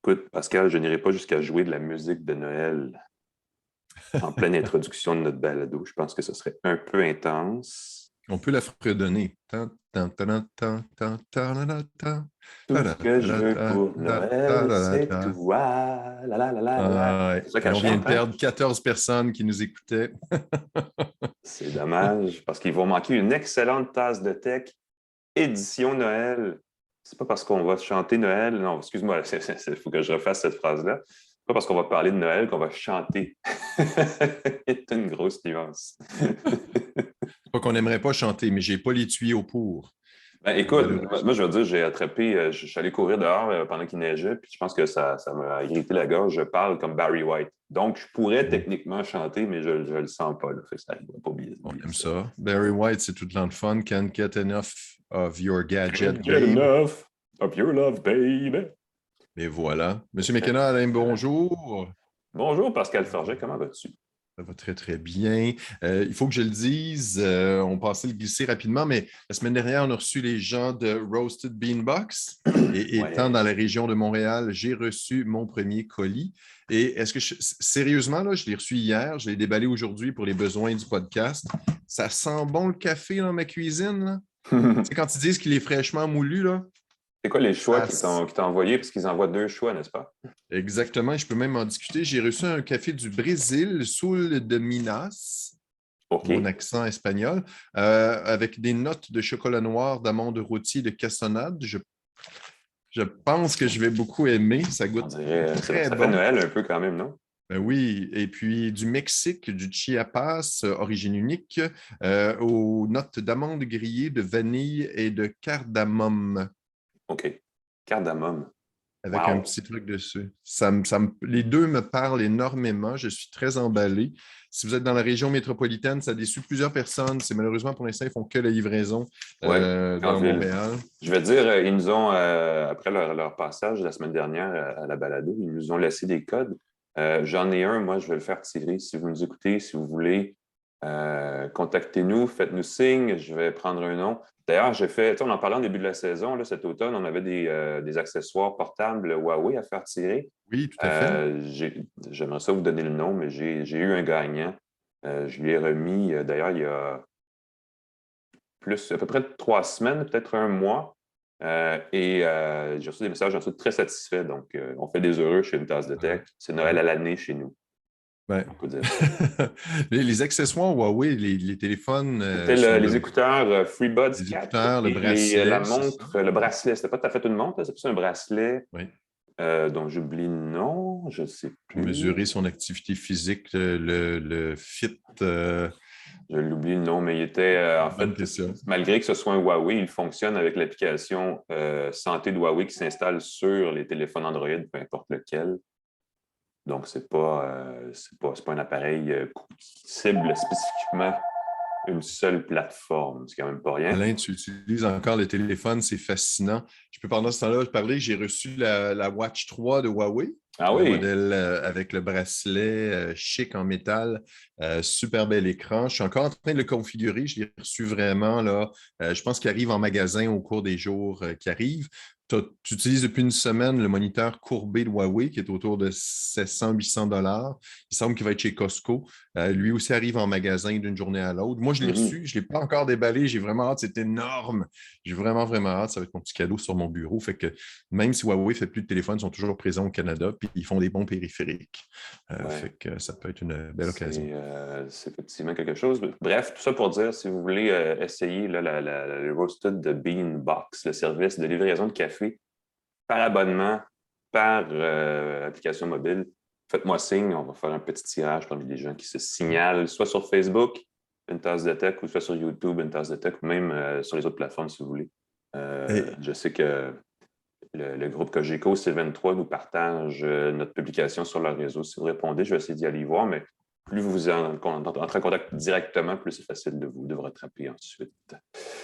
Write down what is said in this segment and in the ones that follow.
Écoute, Pascal, je n'irai pas jusqu'à jouer de la musique de Noël en pleine introduction de notre balado. Je pense que ce serait un peu intense. On peut la fredonner. Tan, tan, tan, tan, tan, tan, tan, Tout ce que je veux pour Noël, c'est ta. toi. La la la la la la. Ah, ouais. C'est ça Et qu'elle on vient de chante, hein? perdre 14 personnes qui nous écoutaient. C'est dommage parce qu'ils vont manquer une excellente tasse de tech édition Noël. C'est pas parce qu'on va chanter Noël. Non, excuse-moi, il faut que je refasse cette phrase-là. C'est pas parce qu'on va parler de Noël qu'on va chanter. C'est une grosse nuance. Pas qu'on n'aimerait pas chanter, mais j'ai pas les tuyaux pour, Ben, écoute, moi, malheureusement. je veux dire, j'ai attrapé, je suis allé courir dehors pendant qu'il neigeait, puis je pense que ça m'a irrité la gorge. Je parle comme Barry White. Donc, je pourrais Oh, techniquement chanter, mais je ne le sens pas. Là. Fait que ça arrive pas on oublier aime ça. ça. Barry White, c'est tout le temps de fun. Can't get enough of your Can't gadget, get babe. enough of your love, baby. Et voilà. Monsieur McKenna, Alain, bonjour. Bonjour, Pascal Forget, comment vas-tu? Ça va très, très bien. Il faut que je le dise, on passait le glisser rapidement, mais la semaine dernière, on a reçu les gens de Roasted Bean Box. Et étant Ouais. dans la région de Montréal, j'ai reçu mon premier colis. Et sérieusement, là, je l'ai reçu hier, je l'ai déballé aujourd'hui pour les besoins du podcast. Ça sent bon le café dans ma cuisine, là. Tu sais, quand ils disent qu'il est fraîchement moulu, là, C'est quoi les choix ça, qu'ils t'ont envoyés? Parce qu'ils envoient deux choix, n'est-ce pas? exactement, je peux même en discuter. J'ai reçu un café du Brésil, Sul de Minas. Mon OK. accent espagnol, avec des notes de chocolat noir, d'amande rôtie, de cassonade. Je pense que je vais beaucoup aimer. Ça On goûte dirait, très ça fait bon. Noël un peu quand même, non? Ben oui, et puis du Mexique, du Chiapas, origine unique, aux notes d'amande grillée, de vanille et de cardamome, OK. Cardamome. avec un Wow. petit truc dessus. Les deux me parlent énormément. Je suis très emballé. Si vous êtes dans la région métropolitaine, ça a déçu plusieurs personnes. C'est malheureusement pour l'instant, ils font que la livraison Ouais, en dans ville. Montréal. Je vais dire, ils nous ont, après leur passage la semaine dernière à la balado, ils nous ont laissé des codes. J'en ai un, moi, je vais le faire tirer. Si vous nous écoutez, si vous voulez, contactez-nous, faites-nous signe, je vais prendre un nom. D'ailleurs, j'ai fait, tu sais, on en parlait en début de la saison, là, cet automne, on avait des accessoires portables Huawei à faire tirer. Oui, tout à fait. J'aimerais ça vous donner le nom, mais j'ai eu un gagnant. Je lui ai remis, d'ailleurs, il y a plus, à peu près 3 semaines, peut-être un mois. J'ai reçu des messages, j'en suis très satisfait. Donc, on fait des heureux chez Une Tasse de Tech. Ah, C'est Noël à l'année chez nous. ouais. On peut dire ça. Les accessoires Huawei, les téléphones C'était sont les de écouteurs FreeBuds les 4 écouteurs, le et la bracelet, c'est ça? montre, le bracelet. C'était pas tout à fait une montre, là, c'est plus un bracelet Oui. dont j'oublie le nom, je ne sais Pour plus. mesurer son activité physique, le Fit. Je l'oublie le nom, mais il était, en Bonne fait, question. malgré que ce soit un Huawei, il fonctionne avec l'application santé de Huawei qui s'installe sur les téléphones Android, peu importe lequel. Donc, c'est pas un appareil qui cible spécifiquement une seule plateforme. C'est quand même pas rien. Alain, tu utilises encore le téléphone, c'est fascinant. Je peux pendant ce temps-là parler, j'ai reçu la Watch 3 de Huawei, Ah le oui, modèle avec le bracelet chic en métal, super bel écran. Je suis encore en train de le configurer, je l'ai reçu vraiment là. Je pense qu'il arrive en magasin au cours des jours qui arrivent. Tu utilises depuis une semaine le moniteur courbé de Huawei qui est autour de 700-800 $. Il semble qu'il va être chez Costco. Lui aussi arrive en magasin d'une journée à l'autre. Moi, je l'ai mhm. reçu, je ne l'ai pas encore déballé. J'ai vraiment hâte, c'est énorme. J'ai vraiment, vraiment hâte. Ça va être mon petit cadeau sur mon bureau. Fait que même si Huawei ne fait plus de téléphone, ils sont toujours présents au Canada, puis ils font des bons périphériques. Ouais. Fait que ça peut être une belle occasion. C'est effectivement quelque chose. Bref, tout ça pour dire, si vous voulez essayer là, le Roasted de Bean Box, le service de livraison de café par abonnement, par application mobile, faites-moi signe. On va faire un petit tirage parmi les gens qui se signalent, soit sur Facebook, Une Tasse de Tech, ou soit sur YouTube, Une Tasse de Tech, ou même sur les autres plateformes si vous voulez. Et, Je sais que le groupe Cogeco C23 nous partage notre publication sur leur réseau. Si vous répondez, je vais essayer d'y aller voir, mais plus vous entrez en contact directement, plus c'est facile de vous rattraper ensuite.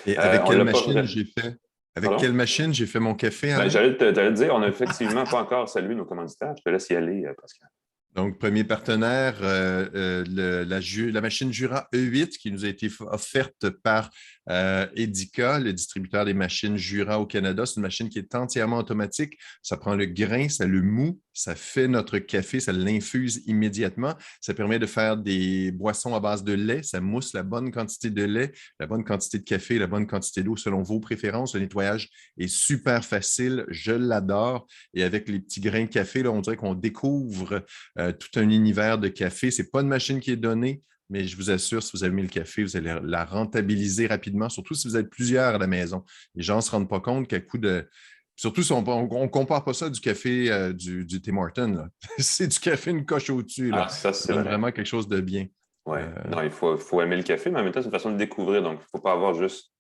et avec On quelle l'a pas machine vrai. j'ai fait? Avec quelle Pardon? machine j'ai fait mon café, Ben, Alain? j'allais te dire, on n'a effectivement pas encore salué nos commanditaires. Je te laisse y aller, Pascal. Donc, premier partenaire, la machine Jura E8 qui nous a été offerte par Edica, le distributeur des machines Jura au Canada. C'est une machine qui est entièrement automatique. Ça prend le grain, ça le moud, ça fait notre café, ça l'infuse immédiatement. Ça permet de faire des boissons à base de lait. Ça mousse la bonne quantité de lait, la bonne quantité de café, la bonne quantité d'eau selon vos préférences. Le nettoyage est super facile. Je l'adore. Et avec les petits grains de café, là, on dirait qu'on découvre tout un univers de café. Ce n'est pas une machine qui est donnée, mais je vous assure, si vous avez mis le café, vous allez la rentabiliser rapidement, surtout si vous êtes plusieurs à la maison. Les gens ne se rendent pas compte qu'à coup de... Surtout si on ne compare pas ça du café du Tim Hortons, là. C'est du café une coche au-dessus, là. Ah, ça, Ça c'est donne vrai. vraiment quelque chose de bien. Ouais. Non, faut aimer le café, mais en même temps, c'est une façon de découvrir. Donc, il ne faut pas avoir juste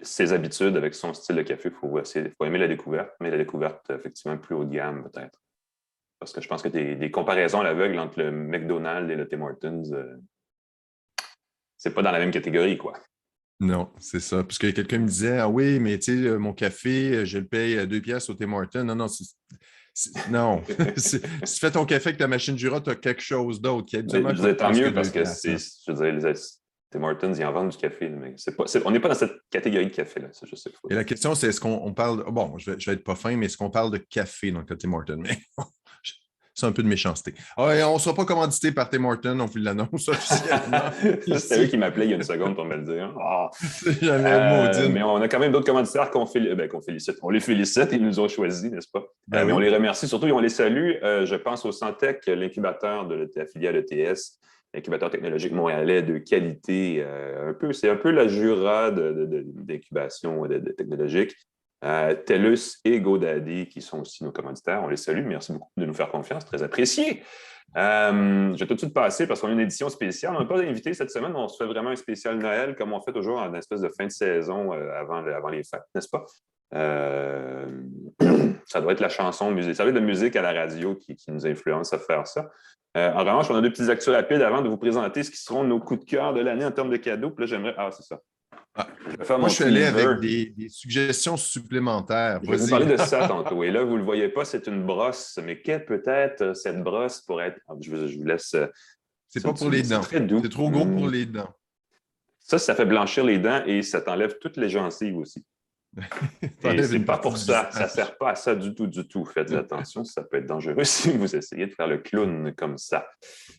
ses habitudes avec son style de café. Faut aimer la découverte, mais la découverte, effectivement, plus haut de gamme, peut-être. Parce que je pense que des comparaisons à l'aveugle entre le McDonald's et le Tim Hortons, c'est pas dans la même catégorie, quoi. Non, c'est ça. Parce que quelqu'un me disait, ah oui, mais tu sais, mon café, je le paye 2 piastres au Tim Hortons. Non, non, non. Si tu fais ton café avec ta machine Jura, tu as quelque chose d'autre qui a Mais habituellement je coûte disais tant plus que mieux 2 parce que piastres, là. je veux dire, Tim Hortons, ils en vendent du café, mais on n'est pas dans cette catégorie de café, là. Ça, je sais pas. Et la question, c'est est-ce qu'on parle. Bon, je vais être pas fin, mais est-ce qu'on parle de café dans le cas de Tim Hortons? Mais c'est un peu de méchanceté. Ah, et on ne sera pas commandité par Tim Hortons, on vous l'annonce officiellement. C'était eux Ici. qui m'appelaient il y a une seconde pour me le dire. Ah. C'est jamais maudine. Mais on a quand même d'autres commanditaires qu'on félicite. On les félicite, ils nous ont choisis, n'est-ce pas? Ben Mais on oui. les remercie, surtout, on les salue. Je pense au Santec, l'incubateur de la filiale ETS, l'incubateur technologique montréalais de qualité. C'est un peu la Jura d'incubation technologique. TELUS et GoDaddy, qui sont aussi nos commanditaires. On les salue. Merci beaucoup de nous faire confiance. Très apprécié. Je vais tout de suite passer parce qu'on a une édition spéciale. On n'a pas d'invité cette semaine. On se fait vraiment un spécial Noël comme on fait toujours en espèce de fin de saison avant les fêtes, n'est-ce pas? Ça doit être la chanson musique. Ça doit être la musique à la radio qui nous influence à faire ça. En revanche, on a deux petites actus rapides avant de vous présenter ce qui seront nos coups de cœur de l'année en termes de cadeaux. Puis là, j'aimerais. Ah, c'est ça. Ah. Faire Moi, mon je suis allé teaser. avec des suggestions supplémentaires. Je vais vous Vas-y. parler de ça tantôt. Et là, vous ne le voyez pas, c'est une brosse. Mais quelle peut être cette brosse pour être. Je vous laisse. C'est pas pour les dents. C'est très doux. C'est trop gros pour les dents. Ça fait blanchir les dents et ça t'enlève toutes les gencives aussi. Et c'est pas pour ça. Ça ne sert pas à ça du tout, du tout. Faites attention, ça peut être dangereux si vous essayez de faire le clown comme ça.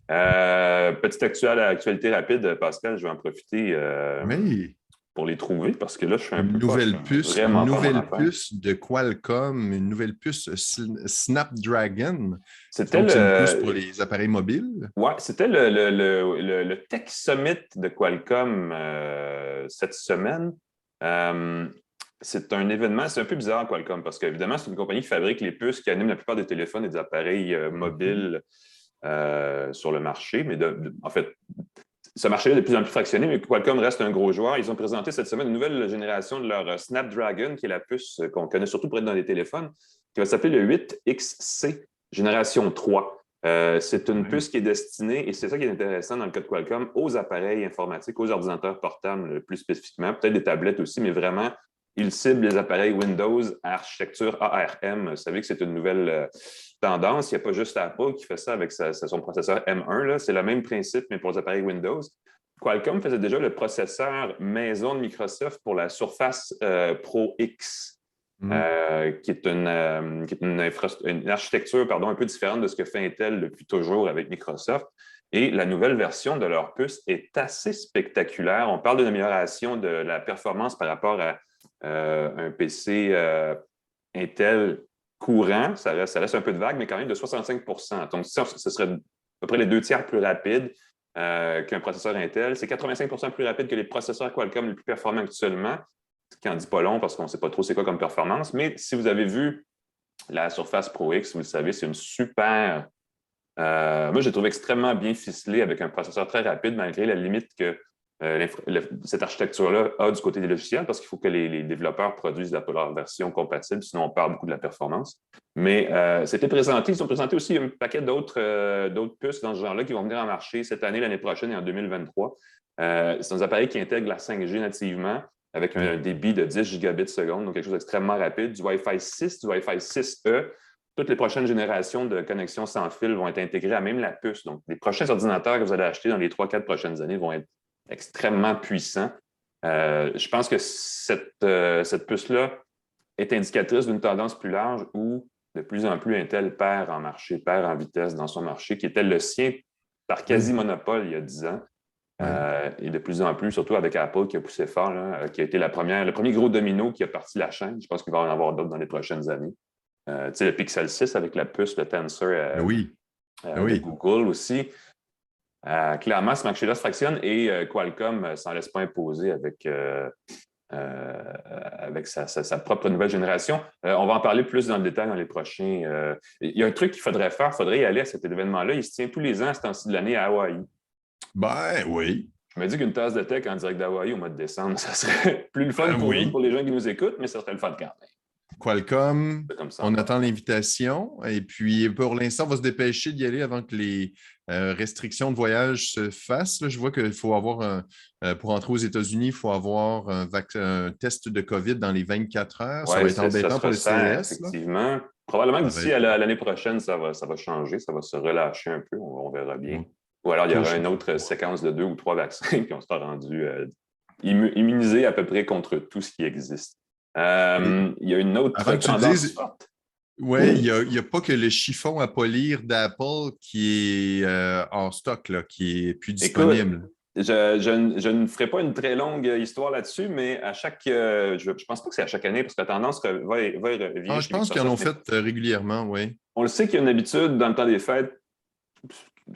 Petite actualité rapide, Pascal, je vais en profiter Oui. pour les trouver parce que là, je suis un peu Une nouvelle puce de Qualcomm, une nouvelle puce Snapdragon. C'était Donc, c'est une puce pour les appareils mobiles. Ouais, c'était le Tech Summit de Qualcomm cette semaine. C'est un événement, c'est un peu bizarre, Qualcomm, parce qu'évidemment, c'est une compagnie qui fabrique les puces qui animent la plupart des téléphones et des appareils mobiles sur le marché. Mais en fait, ce marché-là est de plus en plus fractionné, mais Qualcomm reste un gros joueur. Ils ont présenté cette semaine une nouvelle génération de leur Snapdragon, qui est la puce qu'on connaît surtout pour être dans les téléphones, qui va s'appeler le 8XC génération 3. C'est une puce qui est destinée, et c'est ça qui est intéressant dans le cas de Qualcomm, aux appareils informatiques, aux ordinateurs portables plus spécifiquement, peut-être des tablettes aussi, mais vraiment, il cible les appareils Windows à architecture ARM. Vous savez que c'est une nouvelle tendance. Il n'y a pas juste Apple qui fait ça avec son processeur M1. C'est le même principe, mais pour les appareils Windows. Qualcomm faisait déjà le processeur maison de Microsoft pour la Surface Pro X, qui est une architecture un peu différente de ce que fait Intel depuis toujours avec Microsoft. Et la nouvelle version de leur puce est assez spectaculaire. On parle d'une amélioration de la performance par rapport à un PC Intel courant, ça reste un peu de vague, mais quand même de 65 %. Donc, ce serait à peu près les 2 tiers plus rapide qu'un processeur Intel. C'est 85 % plus rapide que les processeurs Qualcomm les plus performants actuellement, ce qui n'en dit pas long parce qu'on ne sait pas trop c'est quoi comme performance. Mais si vous avez vu la Surface Pro X, vous le savez, c'est une super... moi, j'ai trouvé extrêmement bien ficelé avec un processeur très rapide, malgré la limite que cette architecture-là a du côté des logiciels, parce qu'il faut que les développeurs produisent leur version compatible, sinon on perd beaucoup de la performance. Mais c'était présenté, ils ont présenté aussi un paquet d'autres puces dans ce genre-là qui vont venir en marché cette année, l'année prochaine et en 2023. C'est des appareils qui intègrent la 5G nativement, avec un débit de 10 gigabits seconde, donc quelque chose d'extrêmement rapide, du Wi-Fi 6, du Wi-Fi 6E. Toutes les prochaines générations de connexions sans fil vont être intégrées à même la puce. Donc, les prochains ordinateurs que vous allez acheter dans les 3-4 prochaines années vont être extrêmement puissants. Je pense que cette puce-là est indicatrice d'une tendance plus large où de plus en plus Intel perd en marché, perd en vitesse dans son marché, qui était le sien par quasi-monopole il y a 10 ans. Oui. Et de plus en plus, surtout avec Apple qui a poussé fort, là, qui a été le premier gros domino qui a parti la chaîne. Je pense qu'il va en avoir d'autres dans les prochaines années. Tu sais, le Pixel 6 avec la puce, le Tensor Oui. de Oui. Google aussi. Clairement, ce marché-là se fractionne et Qualcomm ne s'en laisse pas imposer avec sa propre nouvelle génération. On va en parler plus dans le détail dans les prochains. Il y a un truc qu'il faudrait faire, il faudrait y aller à cet événement-là. Il se tient tous les ans à ce temps-ci de l'année à Hawaï. Ben oui. Je me dis qu'une tasse de tech en direct d'Hawaï au mois de décembre, ça serait plus le fun pour nous, Oui. pour les gens qui nous écoutent, mais ça serait le fun quand même. Qualcomm, Comme ça on encore. attend l'invitation. Et puis, pour l'instant, on va se dépêcher d'y aller avant que les restrictions de voyage se fassent. Là, je vois qu'il faut avoir, pour entrer aux États-Unis, il faut avoir un test de COVID dans les 24 heures. Ça va Oui, être ça embêtant se pour le ressent, CES. Là. effectivement. Probablement que Ça va d'ici être... à l'année prochaine, ça va changer, ça va se relâcher un peu, on verra bien. on Ou alors, il y aura touche une du autre bois. séquence de 2 ou 3 vaccins, puis on sera rendu immunisé à peu près contre tout ce qui existe. Et Il y a une autre avant que tu le tendance dises, forte. ouais, il n'y a pas que le chiffon à polir d'Apple qui est en stock, là, qui est plus Écoute, disponible. je ne ferai pas une très longue histoire là-dessus, mais à chaque. Je ne pense pas que c'est à chaque année, parce que la tendance va et revient Ah, je chez pense qu'ils en ont Microsoft. Mais fait régulièrement, oui. on le sait qu'il y a une habitude dans le temps des fêtes,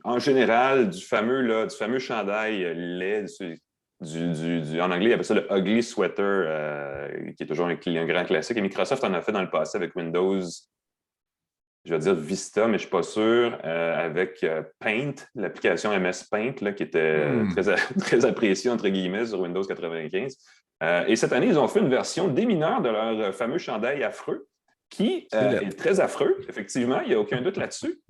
en général, du fameux chandail laid, en anglais, ils appellent ça le ugly sweater, qui est toujours un grand classique. Et Microsoft en a fait dans le passé avec Windows, je vais dire Vista, mais je ne suis pas sûr, avec Paint, l'application MS Paint, là, qui était Hmm. très appréciée, entre guillemets, sur Windows 95. Et cette année, ils ont fait une version des mineurs de leur fameux chandail affreux, qui C'est est très affreux, effectivement, il n'y a aucun doute là-dessus,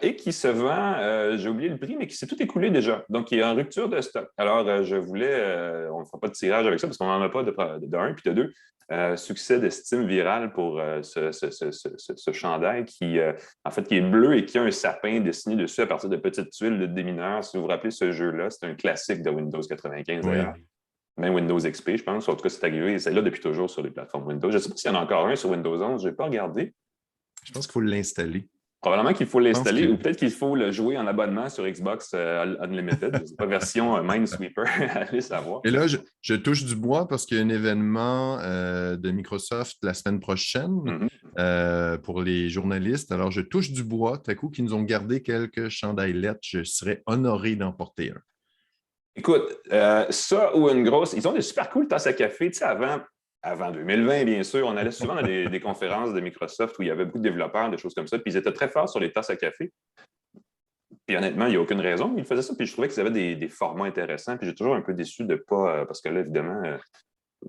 et qui se vend, j'ai oublié le prix, mais qui s'est tout écoulé déjà. Donc, il est en rupture de stock. Alors, je voulais, on ne fera pas de tirage avec ça parce qu'on n'en a pas de un, puis de deux. Succès d'estime virale pour ce chandail qui, en fait, qui est bleu et qui a un sapin dessiné dessus à partir de petites tuiles de démineurs. Si vous vous rappelez ce jeu-là, c'est un classique de Windows 95 d'ailleurs. Oui. Même Windows XP, je pense. En tout cas, c'est arrivé. C'est là depuis toujours sur les plateformes Windows. Je ne sais pas s'il y en a encore un sur Windows 11. Je n'ai pas regardé. Je pense qu'il faut l'installer. Probablement qu'il faut Je pense l'installer que ou peut-être qu'il faut le jouer en abonnement sur Xbox Unlimited. Je ne sais pas, version Minesweeper. Allez savoir. Et là, je touche du bois parce qu'il y a un événement de Microsoft la semaine prochaine Mhm. pour les journalistes. Alors, je touche du bois. Tout à coup, qui nous ont gardé quelques chandails lettres. Je serais honoré d'en porter un. Écoute, ça ou une grosse. Ils ont des super cool tasses à café. Tu sais, avant 2020, bien sûr, on allait souvent dans des conférences de Microsoft où il y avait beaucoup de développeurs, des choses comme ça. Puis ils étaient très forts sur les tasses à café. Puis honnêtement, il n'y a aucune raison. Ils faisaient ça. Puis je trouvais qu'ils avaient des formats intéressants. Puis j'ai toujours un peu déçu de pas. Parce que là, évidemment,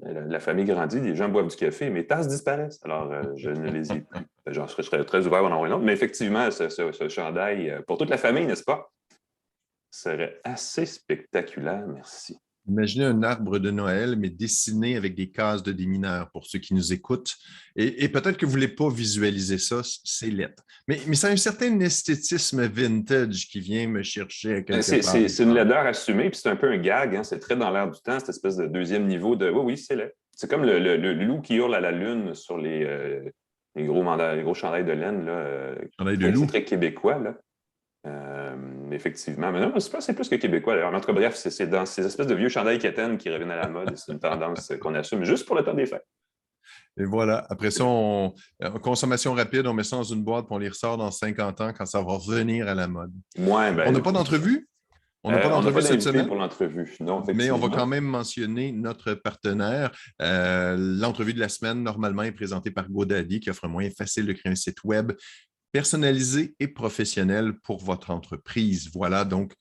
la famille grandit, les gens boivent du café, mes tasses disparaissent. Alors, je ne les ai plus. Je serais très ouvert à en avoir une autre. Mais effectivement, ce chandail, pour toute la famille, n'est-ce pas, serait assez spectaculaire. Merci. Imaginez un arbre de Noël, mais dessiné avec des cases de démineurs pour ceux qui nous écoutent. Et peut-être que vous ne voulez pas visualiser ça, c'est lettre. Mais c'est un certain esthétisme vintage qui vient me chercher à quelque part. C'est une laideur assumée, puis c'est un peu un gag. Hein, c'est très dans l'air du temps, cette espèce de deuxième niveau de oui, oui, c'est laid. C'est comme le loup qui hurle à la lune sur les gros chandails de laine. Là, Chandail de c'est loup. très québécois. Là. Effectivement. Mais non, c'est plus que québécois. D'ailleurs. En tout cas, bref, c'est dans ces espèces de vieux chandails quétaines qui reviennent à la mode. C'est une tendance qu'on assume juste pour le temps des fêtes. Et voilà. Après ça, en consommation rapide, on met ça dans une boîte et on les ressort dans 50 ans quand ça va revenir à la mode. Moi, On n'a ben, pas d'entrevue? On n'a pas on n'a pas d'entrevue cette d'invité pour semaine, l'entrevue. Non, mais on va effectivement. quand même mentionner notre partenaire. L'entrevue de la semaine, normalement, est présentée par GoDaddy, qui offre un moyen facile de créer un site web personnalisé et professionnel pour votre entreprise. Voilà, donc,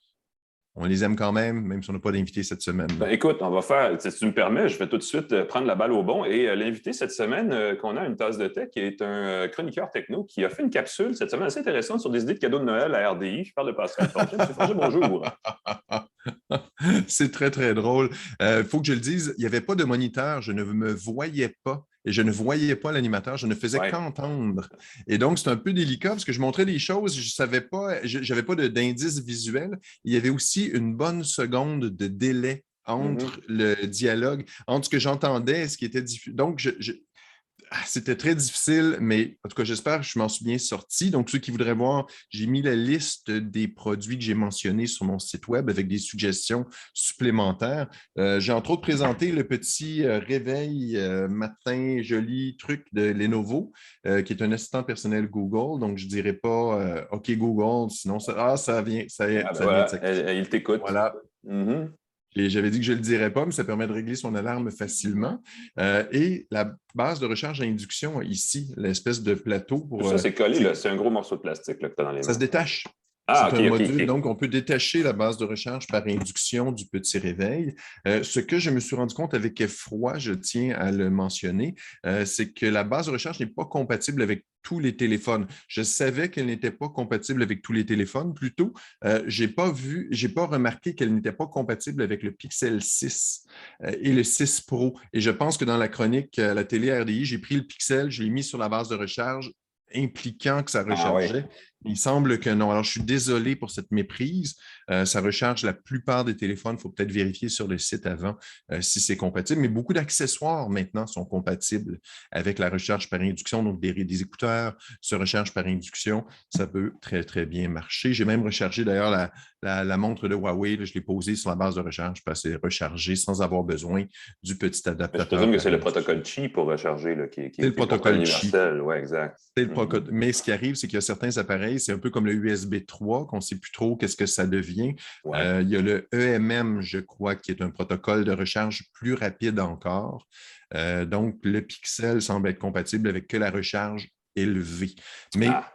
on les aime quand même si on n'a pas d'invité cette semaine. Ben, écoute, on va faire, si tu me permets, je vais tout de suite prendre la balle au bon et l'invité cette semaine qu'on a à une tasse de tech est un chroniqueur techno qui a fait une capsule cette semaine assez intéressante sur des idées de cadeaux de Noël à RDI. Je parle de Pascal Forget. Monsieur Forget, bonjour. C'est très, très drôle. Il faut que je le dise, il n'y avait pas de moniteur, je ne me voyais pas et je ne voyais pas l'animateur, je ne faisais Ouais. qu'entendre. Et donc, c'est un peu délicat parce que je montrais des choses, je ne savais pas, je n'avais pas d'indice visuel. Il y avait aussi une bonne seconde de délai Mhm. entre le dialogue, entre ce que j'entendais et ce qui était diffusé. Donc, c'était très difficile, mais en tout cas, j'espère que je m'en suis bien sorti. Donc, ceux qui voudraient voir, j'ai mis la liste des produits que j'ai mentionnés sur mon site web avec des suggestions supplémentaires. J'ai entre autres présenté le petit réveil matin joli truc de Lenovo, qui est un assistant personnel Google. Donc, je ne dirais pas OK Google, sinon ça vient, Ah ben ça vient de voilà, s'activer. il t'écoute. Voilà. Mhm. Et j'avais dit que je ne le dirais pas, mais ça permet de régler son alarme facilement. Et la base de recharge à induction ici, l'espèce de plateau Tout pour. ça, c'est collé, là. C'est un gros morceau de plastique là, que tu as dans les Ça se mains. détache. Ah, C'est OK, un OK, module, OK. donc on peut détacher la base de recharge par induction du petit réveil. Ce que je me suis rendu compte avec effroi, je tiens à le mentionner, c'est que la base de recharge n'est pas compatible avec tous les téléphones. Je savais qu'elle n'était pas compatible avec tous les téléphones. Plutôt, j'ai pas remarqué qu'elle n'était pas compatible avec le Pixel 6 et le 6 Pro. Et je pense que dans la chronique à la télé RDI, j'ai pris le Pixel, je l'ai mis sur la base de recharge impliquant que ça Ah oui. rechargeait. Il semble que non. Alors, je suis désolé pour cette méprise. Ça recharge la plupart des téléphones. Il faut peut-être vérifier sur le site avant si c'est compatible. Mais beaucoup d'accessoires maintenant sont compatibles avec la recharge par induction. Donc, des écouteurs se rechargent par induction. Ça peut très, très bien marcher. J'ai même rechargé d'ailleurs la montre de Huawei. Là, je l'ai posée sur la base de recharge parce qu'elle est rechargée sans avoir besoin du petit Mais je adaptateur présume que par c'est le induction. protocole Qi pour recharger, là, C'est le qui est le contrôle protocole Qi. universel. Oui, exact. Mhm. Mais ce qui arrive, c'est qu'il y a certains appareils, c'est un peu comme le USB 3, qu'on ne sait plus trop qu'est-ce que ça devient. Ouais. Il y a le EMM, je crois, qui est un protocole de recharge plus rapide encore. Donc, le Pixel semble être compatible avec que la recharge élevée. Mais Ah.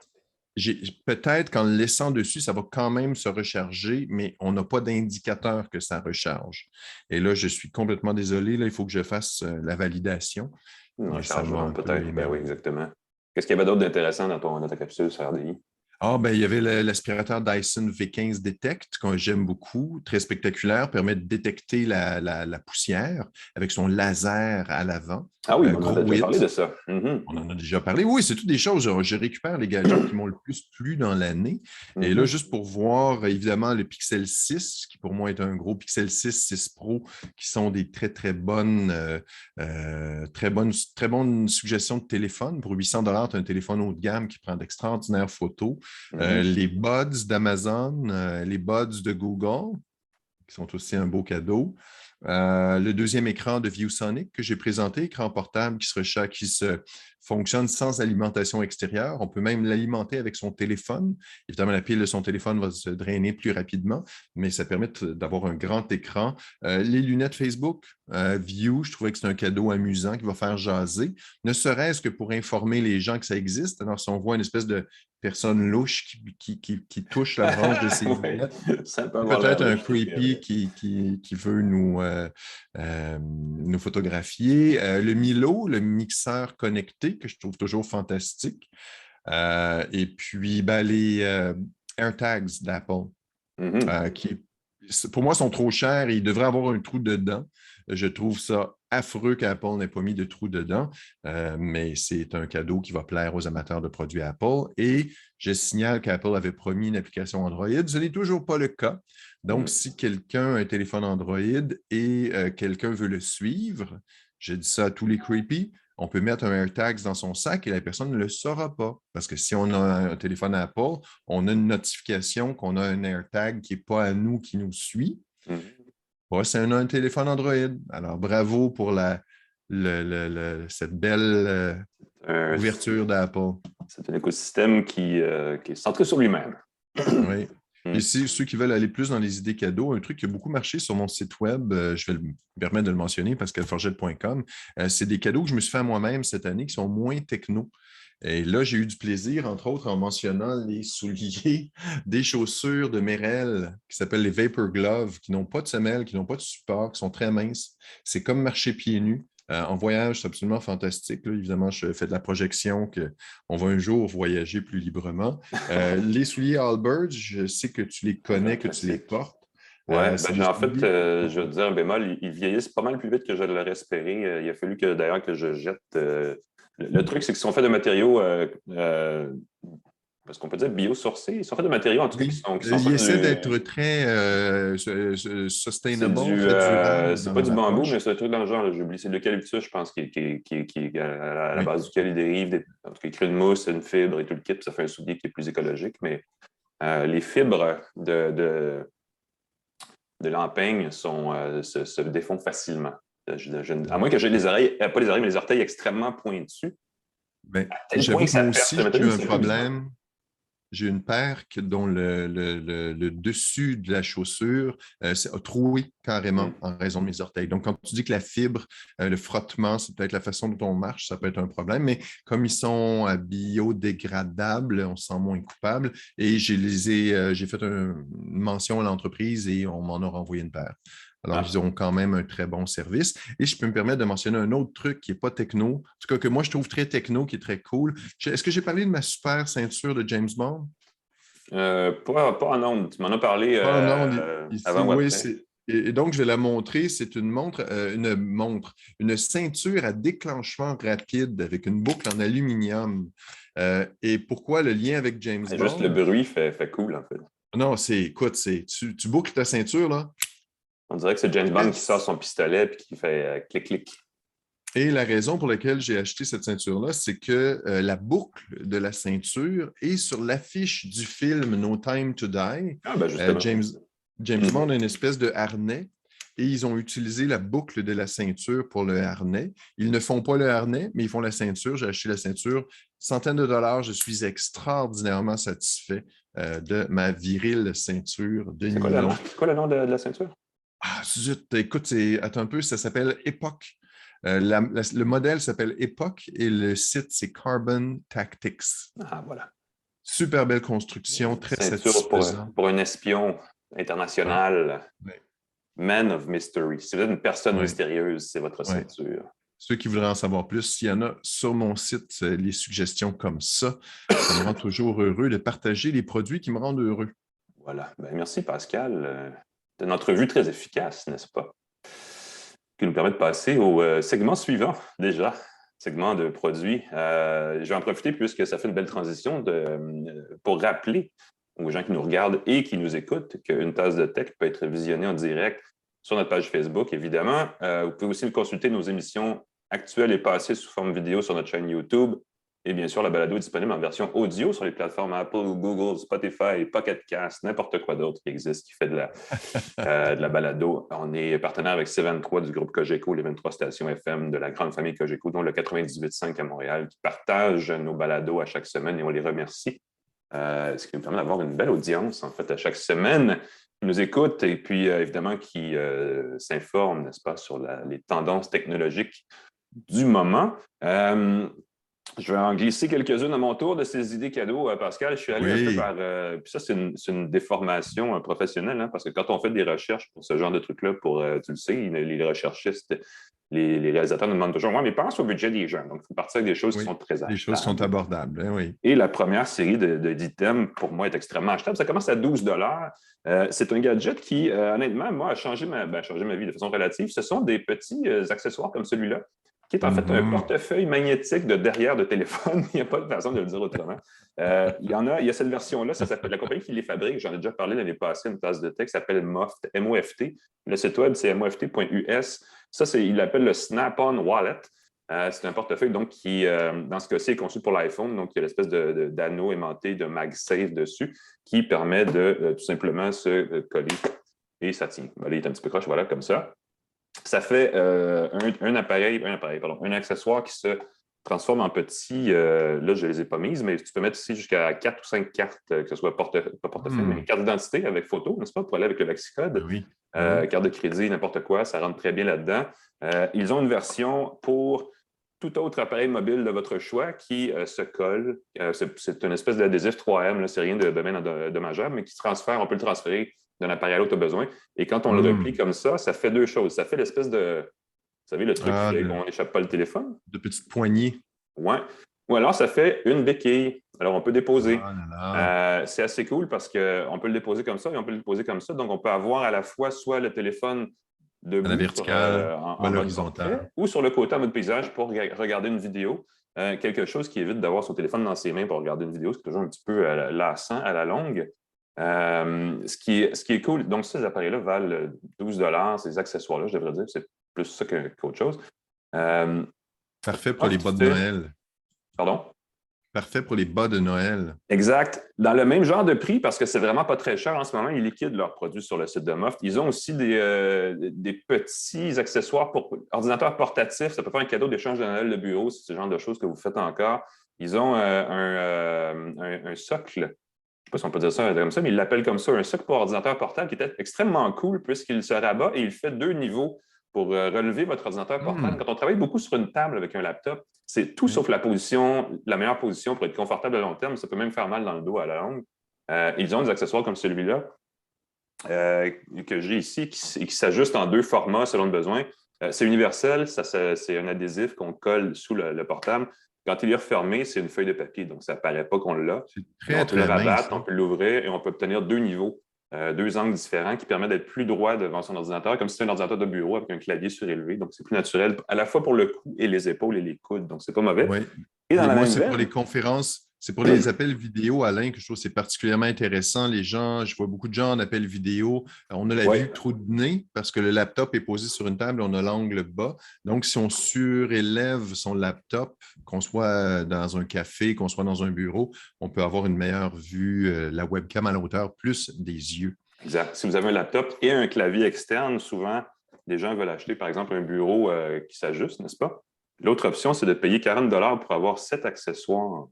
peut-être qu'en le laissant dessus, ça va quand même se recharger, mais on n'a pas d'indicateur que ça recharge. Et là, je suis complètement désolé. Là, il faut que je fasse la validation. Un Et ça m'a chargement, un peu peut-être. Ben oui, énervé. exactement. Qu'est-ce qu'il y avait d'autre d'intéressant dans ta capsule sur RDI? Ah, ben, il y avait l'aspirateur Dyson V15 Detect, que j'aime beaucoup, très spectaculaire, permet de détecter la poussière avec son laser à l'avant. Ah oui, on en a Gros déjà parlé de hit. ça. Mhm. On en a déjà parlé. Oui, c'est toutes des choses. Je récupère les gadgets qui m'ont le plus plu dans l'année. Et là, Mhm. juste pour voir, évidemment, le Pixel 6, qui pour moi est un gros Pixel 6, 6 Pro, qui sont des très, très bonnes suggestions de téléphone. Pour 800 tu as un téléphone haut de gamme qui prend d'extraordinaires photos. Mhm. Les Buds d'Amazon, les Buds de Google, qui sont aussi un beau cadeau. Le deuxième écran de ViewSonic que j'ai présenté, écran portable qui se fonctionne sans alimentation extérieure. On peut même l'alimenter avec son téléphone. Évidemment, la pile de son téléphone va se drainer plus rapidement, mais ça permet d'avoir un grand écran. Les lunettes Facebook, View, je trouvais que c'est un cadeau amusant qui va faire jaser, ne serait-ce que pour informer les gens que ça existe. Alors, si on voit une espèce de personne louche qui touche la branche de ses Oui, lunettes, ça peut avoir l'air peut-être un louche, c'est creepy vrai. qui veut nous photographier. Le Milo, le mixeur connecté, que je trouve toujours fantastique. Et puis, ben, les AirTags d'Apple, Mhm. qui, pour moi, sont trop chers et ils devraient avoir un trou dedans. Je trouve ça affreux qu'Apple n'ait pas mis de trou dedans, mais c'est un cadeau qui va plaire aux amateurs de produits Apple. Et je signale qu'Apple avait promis une application Android. Ce n'est toujours pas le cas. Donc, Mhm. si quelqu'un a un téléphone Android et quelqu'un veut le suivre, je dis ça à tous les creepy, on peut mettre un AirTags dans son sac et la personne ne le saura pas. Parce que si on a un téléphone Apple, on a une notification qu'on a un AirTag qui n'est pas à nous, qui nous suit. Mhm. Ouais, c'est un téléphone Android. Alors, bravo pour cette belle Euh, ouverture d'Apple. c'est un écosystème qui est centré sur lui-même. Oui. Et Mhm. si ceux qui veulent aller plus dans les idées cadeaux, un truc qui a beaucoup marché sur mon site web, je vais me permettre de le mentionner, pascalforget.com, c'est des cadeaux que je me suis fait à moi-même cette année qui sont moins techno. Et là, j'ai eu du plaisir, entre autres, en mentionnant les souliers, des chaussures de Merrell qui s'appellent les Vapor Gloves, qui n'ont pas de semelle, qui n'ont pas de support, qui sont très minces. C'est comme marcher pieds nus. En voyage, c'est absolument fantastique. Là, évidemment, je fais de la projection qu'on va un jour voyager plus librement. Les souliers Allbirds, je sais que tu les Un grand connais, que tu les classique. portes. Ouais, C'est ben, des en fait, souliers. je veux dire un bémol, ils vieillissent pas mal plus vite que je l'aurais espéré. Il a fallu que d'ailleurs que je jette. Le truc, c'est qu'ils sont faits de matériaux parce qu'on peut dire biosourcés. Ils sont faits de matériaux, en tout cas, Oui. qui sont Il pas essaie du... d'être très sustainable, très durable C'est dans pas leur du bambou, mais approche. c'est un truc dans le genre, là, j'ai oublié, c'est l'eucalyptus, je pense, qui à la Oui. base duquel il dérive, en tout cas, il crée une mousse, une fibre et tout le kit, puis ça fait un soulier qui est plus écologique. Mais les fibres de l'empeigne se défont facilement. À moins que j'ai les oreilles, pas les oreilles, mais les orteils extrêmement pointus, Ben, à tel point j'avoue que que ça moi perce. aussi, Le j'ai eu matériau, un c'est pas évident. problème. J'ai une paire dont le dessus de la chaussure a troué carrément Mm. en raison de mes orteils. Donc, quand tu dis que la fibre, le frottement, c'est peut-être la façon dont on marche, ça peut être un problème, mais comme ils sont biodégradables, on se sent moins coupable. Et j'ai fait une mention à l'entreprise et on m'en a renvoyé une paire. Alors, Ah. ils ont quand même un très bon service. Et je peux me permettre de mentionner un autre truc qui n'est pas techno, en tout cas que moi je trouve très techno, qui est très cool. Est-ce que j'ai parlé de ma super ceinture de James Bond? Pas en ondes. Tu m'en as parlé Ah non, ici, avant ou oui, après. c'est. Et donc, je vais la montrer. C'est une ceinture à déclenchement rapide avec une boucle en aluminium. Et pourquoi le lien avec James Juste le Bond? bruit fait cool, en fait. Non, écoute, tu boucles ta ceinture, là. On dirait que c'est James Bond qui sort son pistolet et qui fait clic-clic. Et la raison pour laquelle j'ai acheté cette ceinture-là, c'est que la boucle de la ceinture est sur l'affiche du film No Time to Die. Ah, ben Euh, justement. James, James Mhm. Bond a une espèce de harnais et ils ont utilisé la boucle de la ceinture pour le harnais. Ils ne font pas le harnais, mais ils font la ceinture. J'ai acheté la ceinture, centaines de dollars. Je suis extraordinairement satisfait de ma virile ceinture de C'est quoi le nom? nylon. C'est quoi le nom de la ceinture? Ah, zut, écoute, attends un peu, ça s'appelle Epoch. Le modèle s'appelle Epoch et le site, c'est Carbon Tactics. Ah, voilà. Super belle construction, très Ceinture satisfaisant. pour un espion Oui, international. oui, Man of Mystery. Si vous êtes une personne oui, mystérieuse, c'est votre oui. ceinture. Ceux qui voudraient en savoir plus, s'il y en a sur mon site, les suggestions comme ça me rend toujours heureux de partager les produits qui me rendent heureux. Voilà. Ben, merci, Pascal. C'est une entrevue très efficace, n'est-ce pas? Qui nous permet de passer au segment suivant, déjà. Segment de produits. Je vais en profiter puisque ça fait une belle transition pour rappeler aux gens qui nous regardent et qui nous écoutent qu'une tasse de tech peut être visionnée en direct sur notre page Facebook, évidemment. Vous pouvez aussi consulter nos émissions actuelles et passées sous forme vidéo sur notre chaîne YouTube. Et bien sûr, la balado est disponible en version audio sur les plateformes Apple, Google, Spotify, Pocket Cast, n'importe quoi d'autre qui existe qui fait de la balado. On est partenaire avec C23 du groupe Cogeco, les 23 stations FM de la grande famille Cogeco, dont le 98.5 à Montréal, qui partagent nos balados à chaque semaine et on les remercie. Ce qui nous permet d'avoir une belle audience, en fait, à chaque semaine, qui nous écoute et puis, évidemment, qui s'informe, n'est-ce pas, sur les tendances technologiques du moment. Je vais en glisser quelques-unes à mon tour de ces idées cadeaux, Pascal. Je suis allé un peu Oui, par... puis ça, c'est une déformation professionnelle, hein, parce que quand on fait des recherches pour ce genre de trucs-là, tu le sais, les recherchistes, les réalisateurs nous demandent toujours « Ouais, mais pense au budget des gens. » Donc, il faut partir avec des choses qui oui. sont très Les choses sont achetables. abordables, hein, oui. Et la première série d'items, pour moi, est extrêmement achetable. Ça commence à 12 C'est un gadget qui, honnêtement, moi, a changé ma vie de façon relative. Ce sont des petits accessoires comme celui-là, qui est en fait un Mhm. portefeuille magnétique de derrière de téléphone. Il n'y a pas de façon de le dire autrement. Il y a cette version-là, ça s'appelle la compagnie qui les fabrique. J'en ai déjà parlé l'année passée, une tasse de tech qui s'appelle Moft, M-O-F-T. Le site web, c'est moft.us. Ça, il l'appelle le Snap-on Wallet. C'est un portefeuille donc qui, dans ce cas-ci, est conçu pour l'iPhone. Donc, il y a l'espèce d'anneau aimanté de MagSafe dessus qui permet de tout simplement se coller et ça tient. Là, il est un petit peu croche, voilà, comme ça. Ça fait un accessoire qui se transforme en petit. Là, je ne les ai pas mises, mais tu peux mettre ici jusqu'à 4 ou 5 cartes, que ce soit pas portefeuille, mais une carte d'identité avec photo, n'est-ce pas, pour aller avec le Ben Lexicode. oui, ben oui. Carte de crédit, n'importe quoi, ça rentre très bien là-dedans. Ils ont une version pour tout autre appareil mobile de votre choix qui se colle. C'est une espèce d'adhésif 3M, c'est rien de bien dommageable, mais qui se transfère, on peut le transférer d'un appareil à l'autre au besoin. Et quand on le replie comme ça fait deux choses. Ça fait l'espèce de, vous savez, le truc qui Ah, fait qu'on n'échappe pas le téléphone. de petites poignées. Ouais. Ou alors, ça fait une béquille. Alors, on peut déposer. Ah là là. C'est assez cool parce qu'on peut le déposer comme ça et on peut le déposer comme ça. Donc, on peut avoir à la fois soit le téléphone À la debout verticale ou à en mode l'horizontale. portrait ou sur le côté en mode paysage pour regarder une vidéo. quelque chose qui évite d'avoir son téléphone dans ses mains pour regarder une vidéo. C'est toujours un petit peu lassant à la longue. Ce qui est cool, donc ces appareils-là valent 12 ces accessoires-là, je devrais dire, c'est plus ça qu'autre chose. Parfait pour les bas de Noël. Pardon? Parfait pour les bas de Noël. Exact. Dans le même genre de prix, parce que c'est vraiment pas très cher en ce moment, ils liquident leurs produits sur le site de Moft. Ils ont aussi des petits accessoires pour ordinateurs portatifs. Ça peut faire un cadeau d'échange de Noël de bureau, si c'est ce genre de choses que vous faites encore. Ils ont un socle. Je ne sais pas si on peut dire ça comme ça, mais ils l'appellent comme ça, un socle pour ordinateur portable qui était extrêmement cool puisqu'il se rabat et il fait 2 niveaux pour relever votre ordinateur portable. Quand on travaille beaucoup sur une table avec un laptop, c'est tout sauf la meilleure position pour être confortable à long terme. Ça peut même faire mal dans le dos à la longue. Ils ont des accessoires comme celui-là que j'ai ici qui s'ajustent en 2 formats selon le besoin. C'est universel, c'est un adhésif qu'on colle sous le portable. Quand il est refermé, c'est une feuille de papier, donc ça ne paraît pas qu'on l'a. On peut le rabattre, on peut l'ouvrir et on peut obtenir 2 niveaux, 2 angles différents qui permettent d'être plus droit devant son ordinateur, comme si c'était un ordinateur de bureau avec un clavier surélevé. Donc, c'est plus naturel, à la fois pour le cou et les épaules et les coudes. Donc, c'est pas mauvais. Oui. Et dans la moi, même c'est pour les conférences, c'est pour les appels vidéo, Alain, que je trouve que c'est particulièrement intéressant. Les gens, je vois beaucoup de gens en appels vidéo. On a la vue trop de nez parce que le laptop est posé sur une table, on a l'angle bas. Donc, si on surélève son laptop, qu'on soit dans un café, qu'on soit dans un bureau, on peut avoir une meilleure vue, la webcam à la hauteur, plus des yeux. Exact. Si vous avez un laptop et un clavier externe, souvent, les gens veulent acheter, par exemple, un bureau qui s'ajuste, n'est-ce pas? L'autre option, c'est de payer 40 pour avoir 7 accessoires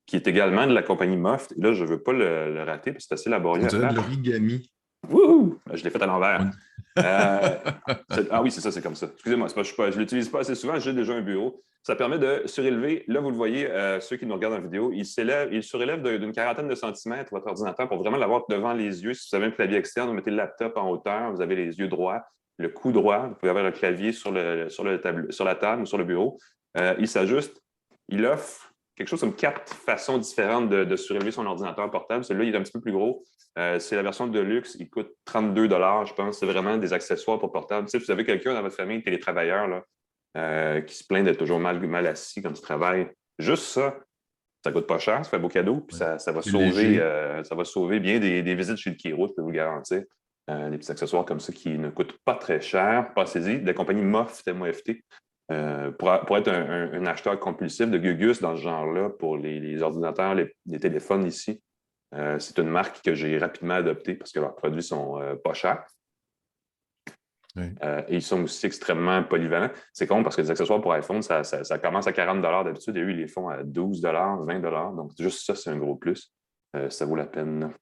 qui est également de la compagnie Moft. Et là, je ne veux pas le rater parce que c'est assez laborieux On à dirait faire. de l'origami. Wouhou! Je l'ai fait à l'envers. Ah oui, c'est ça, c'est comme ça. Excusez-moi, je ne l'utilise pas assez souvent, j'ai déjà un bureau. Ça permet de surélever. Là, vous le voyez, ceux qui nous regardent en vidéo, il surélève d'une quarantaine de centimètres votre ordinateur pour vraiment l'avoir devant les yeux. Si vous avez un clavier externe, vous mettez le laptop en hauteur, vous avez les yeux droits, le cou droit, vous pouvez avoir un clavier sur la table ou sur le bureau. Il s'ajuste. Il offre quelque chose comme 4 façons différentes de surélever son ordinateur portable. Celui-là, il est un petit peu plus gros. C'est la version de luxe. Il coûte 32 je pense. C'est vraiment des accessoires pour portable. Tu sais, si vous avez quelqu'un dans votre famille, télétravailleur, là, qui se plaint d'être toujours mal assis quand il travaille, juste ça coûte pas cher, ça fait un beau cadeau, puis ça va sauver bien des visites chez le chiro, je peux vous le garantir. Des petits accessoires comme ça qui ne coûtent pas très cher. Passez-y, de la compagnie Moft, M-O-F-T. Pour être un acheteur compulsif de Gugus dans ce genre-là, pour les ordinateurs, les téléphones ici, c'est une marque que j'ai rapidement adoptée parce que leurs produits sont pas chers. Oui. Et ils sont aussi extrêmement polyvalents. C'est con parce que les accessoires pour iPhone, ça commence à 40 d'habitude et eux, ils les font à 12 20 Donc, juste ça, c'est un gros plus. Ça vaut la peine.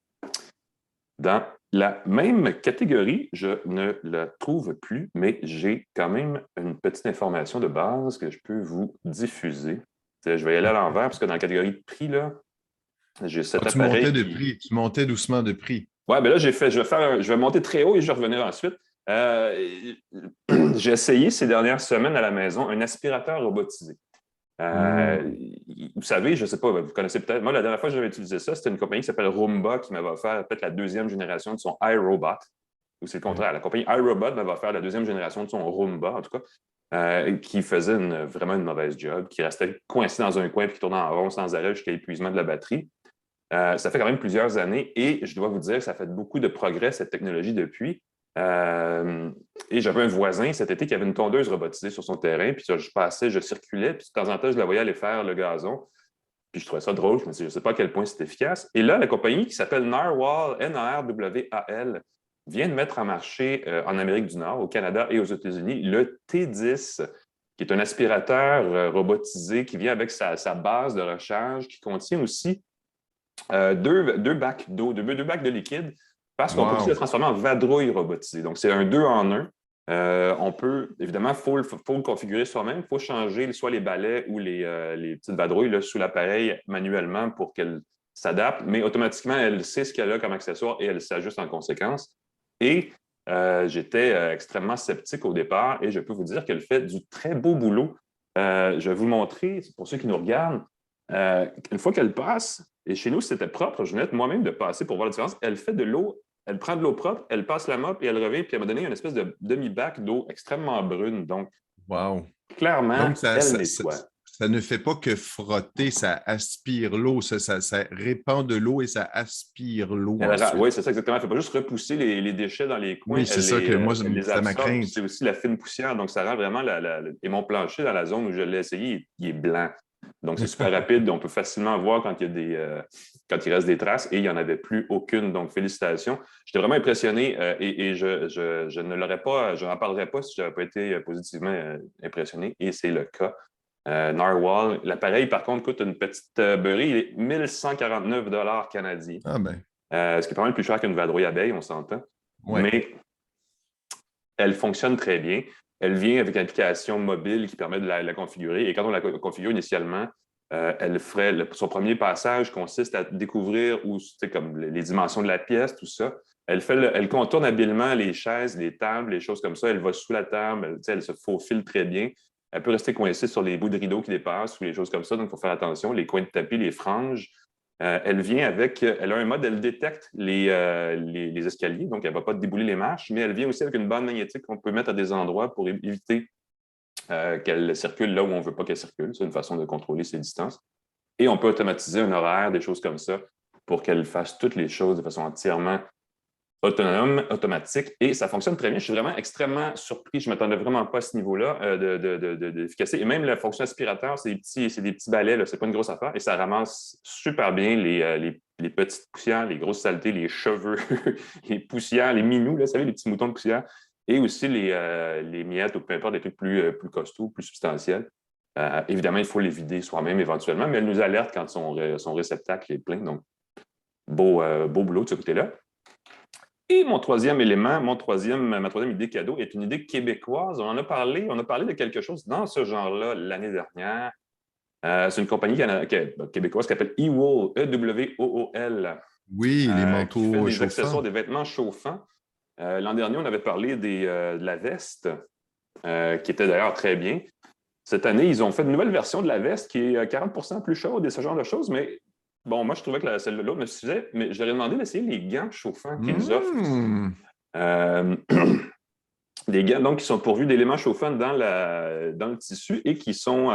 Dans la même catégorie, je ne la trouve plus, mais j'ai quand même une petite information de base que je peux vous diffuser. Je vais y aller à l'envers parce que dans la catégorie de prix, là, j'ai cet appareil. Tu montais doucement de prix. Oui, bien là, je vais monter très haut et je vais revenir ensuite. J'ai essayé ces dernières semaines à la maison un aspirateur robotisé. Vous savez, je ne sais pas, vous connaissez peut-être. Moi, la dernière fois que j'avais utilisé ça, c'était une compagnie qui s'appelle Roomba qui m'avait offert peut-être la 2e génération de son iRobot. Ou c'est le contraire. La compagnie iRobot m'avait offert la 2e génération de son Roomba, en tout cas, qui faisait vraiment une mauvaise job, qui restait coincé dans un coin et qui tournait en rond sans arrêt jusqu'à l'épuisement de la batterie. Ça fait quand même plusieurs années et je dois vous dire que ça fait beaucoup de progrès, cette technologie, depuis. Et j'avais un voisin cet été qui avait une tondeuse robotisée sur son terrain, puis je passais, je circulais, puis de temps en temps, je la voyais aller faire le gazon. Puis je trouvais ça drôle, je me disais, je ne sais pas à quel point c'est efficace. Et là, la compagnie qui s'appelle Narwhal, Narwal, vient de mettre en marché en Amérique du Nord, au Canada et aux États-Unis, le T10, qui est un aspirateur robotisé qui vient avec sa base de recharge, qui contient aussi deux bacs d'eau, deux bacs de liquide, parce qu'on peut aussi le transformer en vadrouille robotisée. Donc, c'est un 2 en 1. On peut, évidemment, faut le configurer soi-même. Il faut changer soit les balais ou les petites vadrouilles là, sous l'appareil manuellement pour qu'elle s'adapte, mais automatiquement, elle sait ce qu'elle a comme accessoire et elle s'ajuste en conséquence. Et j'étais extrêmement sceptique au départ et je peux vous dire qu'elle fait du très beau boulot. Je vais vous le montrer, pour ceux qui nous regardent. Une fois qu'elle passe, et chez nous, c'était propre, je venais moi-même de passer pour voir la différence, elle fait de l'eau. Elle prend de l'eau propre, elle passe la mop et elle revient, puis elle m'a donné une espèce de demi-bac d'eau extrêmement brune. Donc, clairement, elle nettoie. Ça ne fait pas que frotter, ça aspire l'eau, ça répand de l'eau et ça aspire l'eau ensuite. Oui, c'est ça exactement. Elle ne fait pas juste repousser les déchets dans les coins, Oui, c'est ça que moi, elle les c'était ma absorbe. crainte. C'est aussi la fine poussière. Donc, ça rend vraiment Et mon plancher, dans la zone où je l'ai essayé, il est blanc. Donc, c'est super rapide. On peut facilement voir quand il y a quand il reste des traces et il n'y en avait plus aucune. Donc, félicitations. J'étais vraiment impressionné et je ne l'aurais pas, je n'en parlerais pas si je n'avais pas été positivement impressionné. Et c'est le cas. Narwhal. L'appareil, par contre, coûte une petite beurrée. Il est 1149 canadiens. Ah ben, Ce qui est pas mal plus cher qu'une vadrouille abeille, on s'entend. ouais. Mais elle fonctionne très bien. Elle vient avec une application mobile qui permet de la configurer. Et quand on la configure initialement, elle ferait son premier passage consiste à découvrir comme les dimensions de la pièce, tout ça. Elle contourne habilement les chaises, les tables, les choses comme ça. Elle va sous la table, elle se faufile très bien. Elle peut rester coincée sur les bouts de rideaux qui dépassent ou les choses comme ça, donc il faut faire attention. Les coins de tapis, les franges. Elle a un mode, elle détecte les escaliers, donc elle ne va pas débouler les marches, mais elle vient aussi avec une bande magnétique qu'on peut mettre à des endroits pour éviter qu'elle circule là où on ne veut pas qu'elle circule. C'est une façon de contrôler ses distances. Et on peut automatiser un horaire, des choses comme ça, pour qu'elle fasse toutes les choses de façon entièrement autonome, automatique, et ça fonctionne très bien. Je suis vraiment extrêmement surpris. Je ne m'attendais vraiment pas à ce niveau-là d'efficacité. Et même la fonction aspirateur, c'est des petits balais, ce n'est pas une grosse affaire, et ça ramasse super bien les petites poussières, les grosses saletés, les cheveux, les poussières, les minous, là, vous savez, les petits moutons de poussière, et aussi les miettes ou peu importe, des trucs plus costauds, plus substantiels. Évidemment, il faut les vider soi-même éventuellement, mais elle nous alerte quand son réceptacle est plein. Donc, beau boulot de ce côté-là. Et mon troisième élément, ma troisième idée cadeau est une idée québécoise. On a parlé de quelque chose dans ce genre-là l'année dernière. C'est une compagnie québécoise qui s'appelle Ewool, E-W-O-O-L, Oui, les qui fait manteaux des chauffants. accessoires, des vêtements chauffants. L'an dernier, on avait parlé de la veste, qui était d'ailleurs très bien. Cette année, ils ont fait une nouvelle version de la veste qui est 40 plus chaude et ce genre de choses, mais bon, moi, je trouvais que celle de l'autre me suffisait, mais je leur ai demandé d'essayer les gants chauffants qu'ils offrent aussi. Mmh. Des gants, donc, qui sont pourvus d'éléments chauffants dans le tissu et qui sont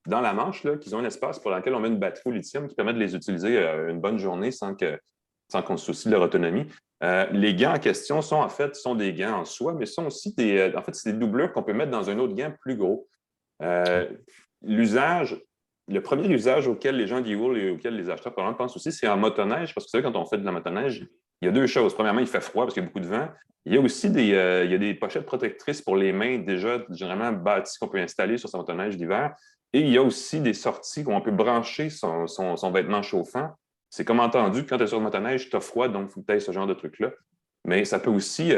dans la manche, là, qui ont un espace pour lequel on met une batterie au lithium qui permet de les utiliser une bonne journée sans qu'on se soucie de leur autonomie. Les gants en question sont des gants en soie, mais sont aussi c'est des doublures qu'on peut mettre dans un autre gant plus gros. Le premier usage auquel les gens d'Ewool et auquel les acheteurs probablement pensent aussi, c'est en motoneige, parce que vous savez, quand on fait de la motoneige, il y a deux choses. Premièrement, il fait froid parce qu'il y a beaucoup de vent. Il y a aussi il y a des pochettes protectrices pour les mains déjà généralement bâties qu'on peut installer sur sa motoneige d'hiver. Et il y a aussi des sorties où on peut brancher son vêtement chauffant. C'est comme entendu, quand tu es sur une motoneige, tu as froid, donc il faut que tu aies ce genre de truc-là. Mais ça peut aussi...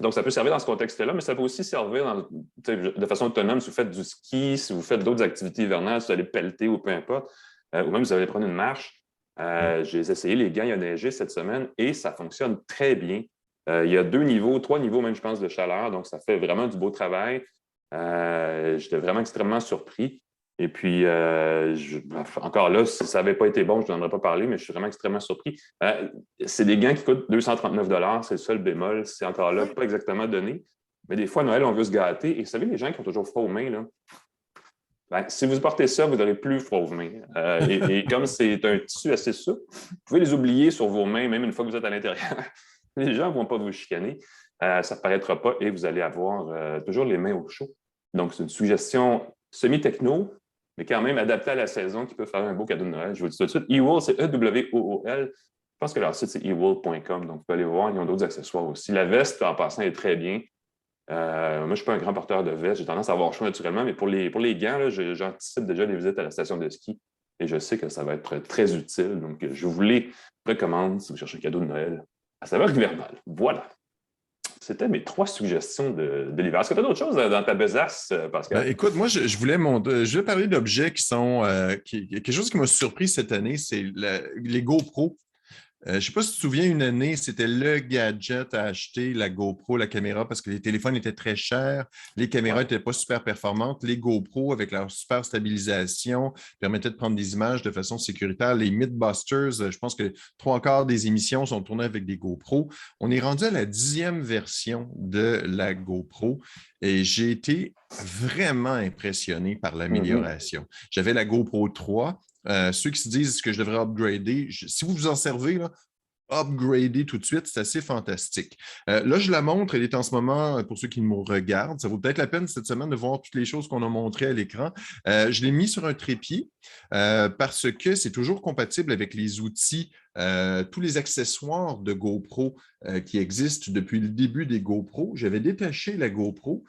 Donc, ça peut servir dans ce contexte-là, mais ça peut aussi servir de façon autonome si vous faites du ski, si vous faites d'autres activités hivernales, si vous allez pelleter ou peu importe, ou même si vous allez prendre une marche. J'ai essayé les gants, il y a neigé cette semaine et ça fonctionne très bien. Il y a 3 niveaux même, je pense, de chaleur, donc ça fait vraiment du beau travail. J'étais vraiment extrêmement surpris. Et puis, encore là, si ça n'avait pas été bon, je n'en aurais pas parlé, mais je suis vraiment extrêmement surpris. C'est des gants qui coûtent 239 $, c'est le seul bémol. C'est encore là pas exactement donné. Mais des fois, à Noël, on veut se gâter. Et vous savez, les gens qui ont toujours froid aux mains, là, si vous portez ça, vous n'aurez plus froid aux mains. Et comme c'est un tissu assez souple, vous pouvez les oublier sur vos mains, même une fois que vous êtes à l'intérieur. Les gens ne vont pas vous chicaner. Ça ne paraîtra pas et vous allez avoir toujours les mains au chaud. Donc, c'est une suggestion semi-techno, mais quand même adaptée à la saison qui peut faire un beau cadeau de Noël. Je vous le dis tout de suite. Ewool, c'est E-W-O-O-L. Je pense que leur site, c'est ewool.com. Donc, vous pouvez aller voir. Ils ont d'autres accessoires aussi. La veste, en passant, est très bien. Moi, je ne suis pas un grand porteur de veste. J'ai tendance à avoir chaud naturellement, mais pour les gants, là, j'anticipe déjà les visites à la station de ski et je sais que ça va être très utile. Donc, je vous les recommande si vous cherchez un cadeau de Noël à saveur hivernale. Voilà. C'était mes 3 suggestions de l'hiver. Est-ce que tu as d'autres choses dans ta besace, Pascal? Écoute, moi, je voulais parler d'objets qui sont quelque chose qui m'a surpris cette année, c'est les GoPro. Je ne sais pas si tu te souviens, une année, c'était le gadget à acheter, la GoPro, la caméra, parce que les téléphones étaient très chers, les caméras Ouais. n'étaient pas super performantes. Les GoPro, avec leur super stabilisation, permettaient de prendre des images de façon sécuritaire. Les Mythbusters, je pense que 3/4 des émissions sont tournées avec des GoPro. On est rendu à la 10e version de la GoPro et j'ai été vraiment impressionné par Mhm. l'amélioration. J'avais la GoPro 3. Ceux qui se disent que je devrais upgrader, si vous vous en servez, là, upgrader tout de suite, c'est assez fantastique. Là, je la montre, elle est en ce moment, pour ceux qui me regardent, ça vaut peut-être la peine cette semaine de voir toutes les choses qu'on a montrées à l'écran. Je l'ai mis sur un trépied parce que c'est toujours compatible avec les outils, tous les accessoires de GoPro qui existent depuis le début des GoPro. J'avais détaché la GoPro.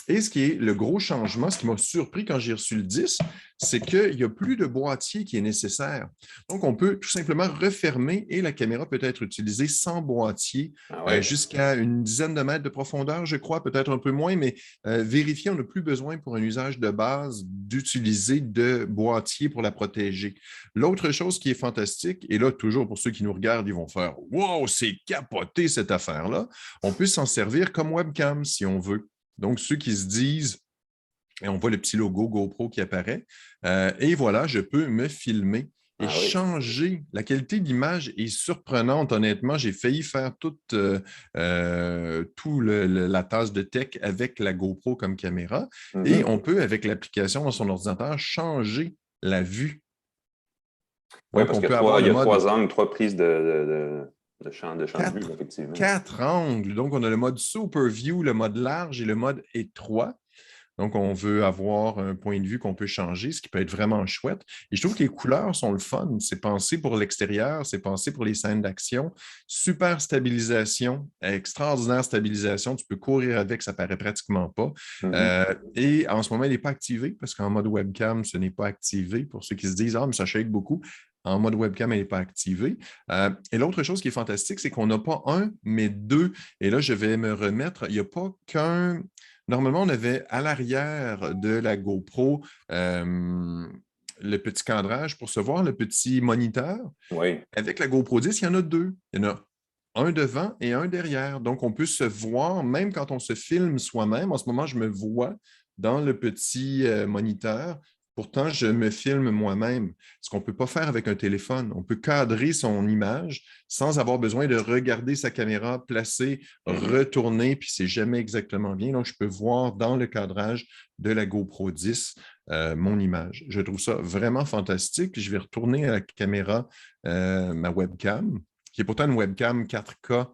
Et ce qui est le gros changement, ce qui m'a surpris quand j'ai reçu le 10, c'est qu'il n'y a plus de boîtier qui est nécessaire. Donc, on peut tout simplement refermer et la caméra peut être utilisée sans boîtier Ah ouais. jusqu'à une dizaine de mètres de profondeur, je crois, peut-être un peu moins, mais vérifier, on n'a plus besoin pour un usage de base d'utiliser de boîtier pour la protéger. L'autre chose qui est fantastique, et là, toujours pour ceux qui nous regardent, ils vont faire « Wow, c'est capoté cette affaire-là », on peut s'en servir comme webcam si on veut. Donc, ceux qui se disent, et on voit le petit logo GoPro qui apparaît, et voilà, je peux me filmer et Ah oui. changer. La qualité d'image est surprenante, honnêtement. J'ai failli faire tout la tasse de tech avec la GoPro comme caméra, et Mhm. on peut, avec l'application dans son ordinateur, changer la vue. Oui, Donc, parce on qu'il peut avoir il le y a mode 3 angles, 3 prises de champ de vue, là, quatre, effectivement. 4 angles. Donc, on a le mode Super View, le mode large et le mode étroit. Donc, on veut avoir un point de vue qu'on peut changer, ce qui peut être vraiment chouette. Et je trouve que les couleurs sont le fun. C'est pensé pour l'extérieur, c'est pensé pour les scènes d'action. Super stabilisation, extraordinaire stabilisation. Tu peux courir avec, ça paraît pratiquement pas. Mhm. Et en ce moment, elle n'est pas activée parce qu'en mode webcam, ce n'est pas activé. Pour ceux qui se disent, ah, mais ça shake beaucoup. En mode webcam, elle n'est pas activée. Et l'autre chose qui est fantastique, c'est qu'on n'a pas un, mais deux. Et là, je vais me remettre. Il n'y a pas qu'un. Normalement, on avait à l'arrière de la GoPro le petit cadrage pour se voir, le petit moniteur. Oui. Avec la GoPro 10, il y en a deux. Il y en a un devant et un derrière. Donc, on peut se voir même quand on se filme soi-même. En ce moment, je me vois dans le petit moniteur. Pourtant, je me filme moi-même, ce qu'on ne peut pas faire avec un téléphone. On peut cadrer son image sans avoir besoin de regarder sa caméra, placer, Mhm. retourner, puis c'est jamais exactement bien. Donc, je peux voir dans le cadrage de la GoPro 10 mon image. Je trouve ça vraiment fantastique. Je vais retourner à la caméra, ma webcam, qui est pourtant une webcam 4K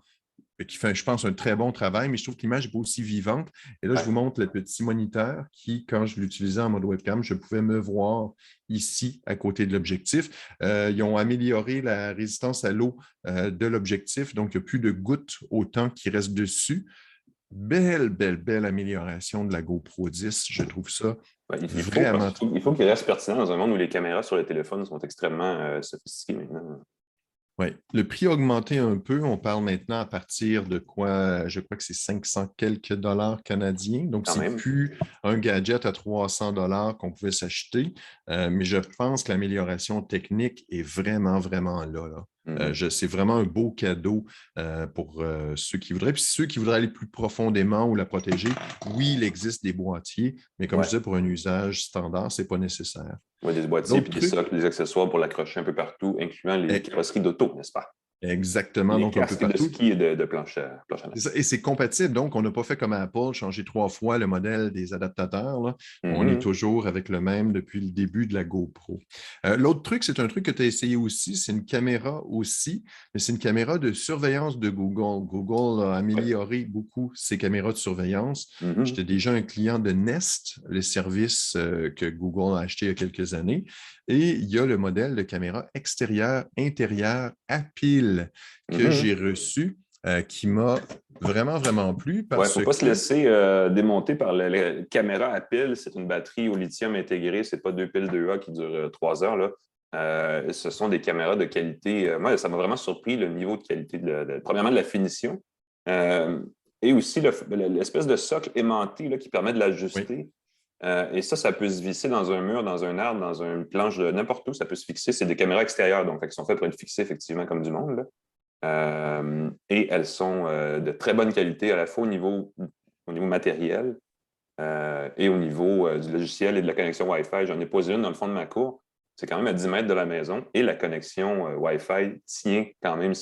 qui fait, je pense, un très bon travail, mais je trouve que l'image n'est pas aussi vivante. Et là, je vous Ouais. montre le petit moniteur qui, quand je l'utilisais en mode webcam, je pouvais me voir ici à côté de l'objectif. Ils ont amélioré la résistance à l'eau de l'objectif, donc il n'y a plus de gouttes au temps qui restent dessus. Belle, belle, belle amélioration de la GoPro 10. Je trouve ça Ouais, il faut, parce vraiment. qu'il faut qu'il reste pertinent dans un monde où les caméras sur les téléphones sont extrêmement sophistiquées maintenant. Oui, le prix a augmenté un peu. On parle maintenant à partir de quoi? Je crois que c'est 500 quelques dollars canadiens. Donc, Quand c'est même. plus un gadget à 300 dollars qu'on pouvait s'acheter. Mais je pense que l'amélioration technique est vraiment, vraiment là, là. Mhm. C'est vraiment un beau cadeau pour ceux qui voudraient. Puis ceux qui voudraient aller plus profondément ou la protéger, oui, il existe des boîtiers, mais comme je Ouais. disais, pour un usage standard, ce n'est pas nécessaire. Ouais, des boîtiers L'autre puis des truc, socles, des accessoires pour l'accrocher un peu partout, incluant les est carrosseries d'auto, n'est-ce pas? exactement, Les donc un peu casques de partout. ski et de planche à C'est neige. ça, et c'est compatible, donc on n'a pas fait comme Apple, changer 3 fois le modèle des adaptateurs, là. On est Mhm. toujours avec le même depuis le début de la GoPro. L'autre truc, c'est un truc que tu as essayé aussi, c'est une caméra aussi, mais c'est une caméra de surveillance de Google. Google a Ouais. amélioré beaucoup ses caméras de surveillance. Mhm. J'étais déjà un client de Nest, le service que Google a acheté il y a quelques années, et il y a le modèle de caméra extérieure, intérieure à pile que Mhm. j'ai reçu qui m'a vraiment, vraiment plu Ouais, il ne parce faut pas se que, laisser démonter par la caméra à pile. C'est une batterie au lithium intégrée. Ce n'est pas 2 piles 2A qui durent 3 heures, là. Ce sont des caméras de qualité. Moi, ça m'a vraiment surpris le niveau de qualité, premièrement, de la finition. Euh, et aussi l'espèce de socle aimanté là, qui permet de oui, l'ajuster. Et ça peut se visser dans un mur, dans un arbre, dans une planche de n'importe où. Ça peut se fixer. C'est des caméras extérieures, donc qui sont faites pour être fixées effectivement comme du monde, là. Et elles sont de très bonne qualité à la fois au niveau matériel et au niveau du logiciel et de la connexion Wi-Fi. J'en ai posé une dans le fond de ma cour. C'est quand même à 10 mètres de la maison et la connexion Wi-Fi tient quand même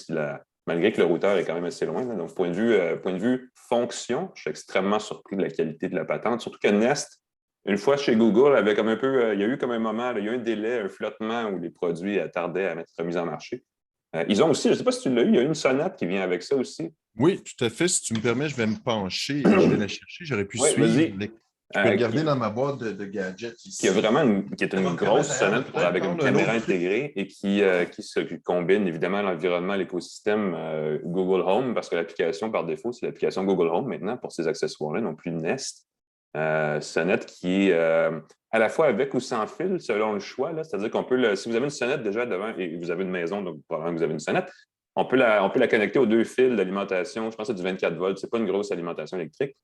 malgré que le routeur est quand même assez loin. Là. Donc, point de vue fonction, je suis extrêmement surpris de la qualité de la patente. Surtout que Nest, une fois chez Google, avait comme un peu, il y a eu comme un moment, là, il y a eu un délai, un flottement où les produits tardaient à être mis en marché. Ils ont aussi, je ne sais pas si tu l'as eu, il y a une sonnette qui vient avec ça aussi. Oui, tout à fait. Si tu me permets, je vais me pencher et je vais la chercher. J'aurais pu Oui, suivre. vas-y. Je peux regarder Qui, dans ma boîte de gadgets qui, a ici. vraiment qui est Ça va une me permettre grosse d'ailleurs de sonnette peut-être avec une prendre un caméra autre truc. intégrée et qui combine évidemment l'environnement, l'écosystème Google Home, parce que l'application par défaut, c'est l'application Google Home maintenant pour ces accessoires-là, non plus Nest. Sonnette qui est à la fois avec ou sans fil, selon le choix. C'est-à-dire qu'on peut, si vous avez une sonnette déjà devant et vous avez une maison, donc probablement que vous avez une sonnette, on peut la connecter aux deux fils d'alimentation. Je pense que c'est du 24 volts. Ce n'est pas une grosse alimentation électrique,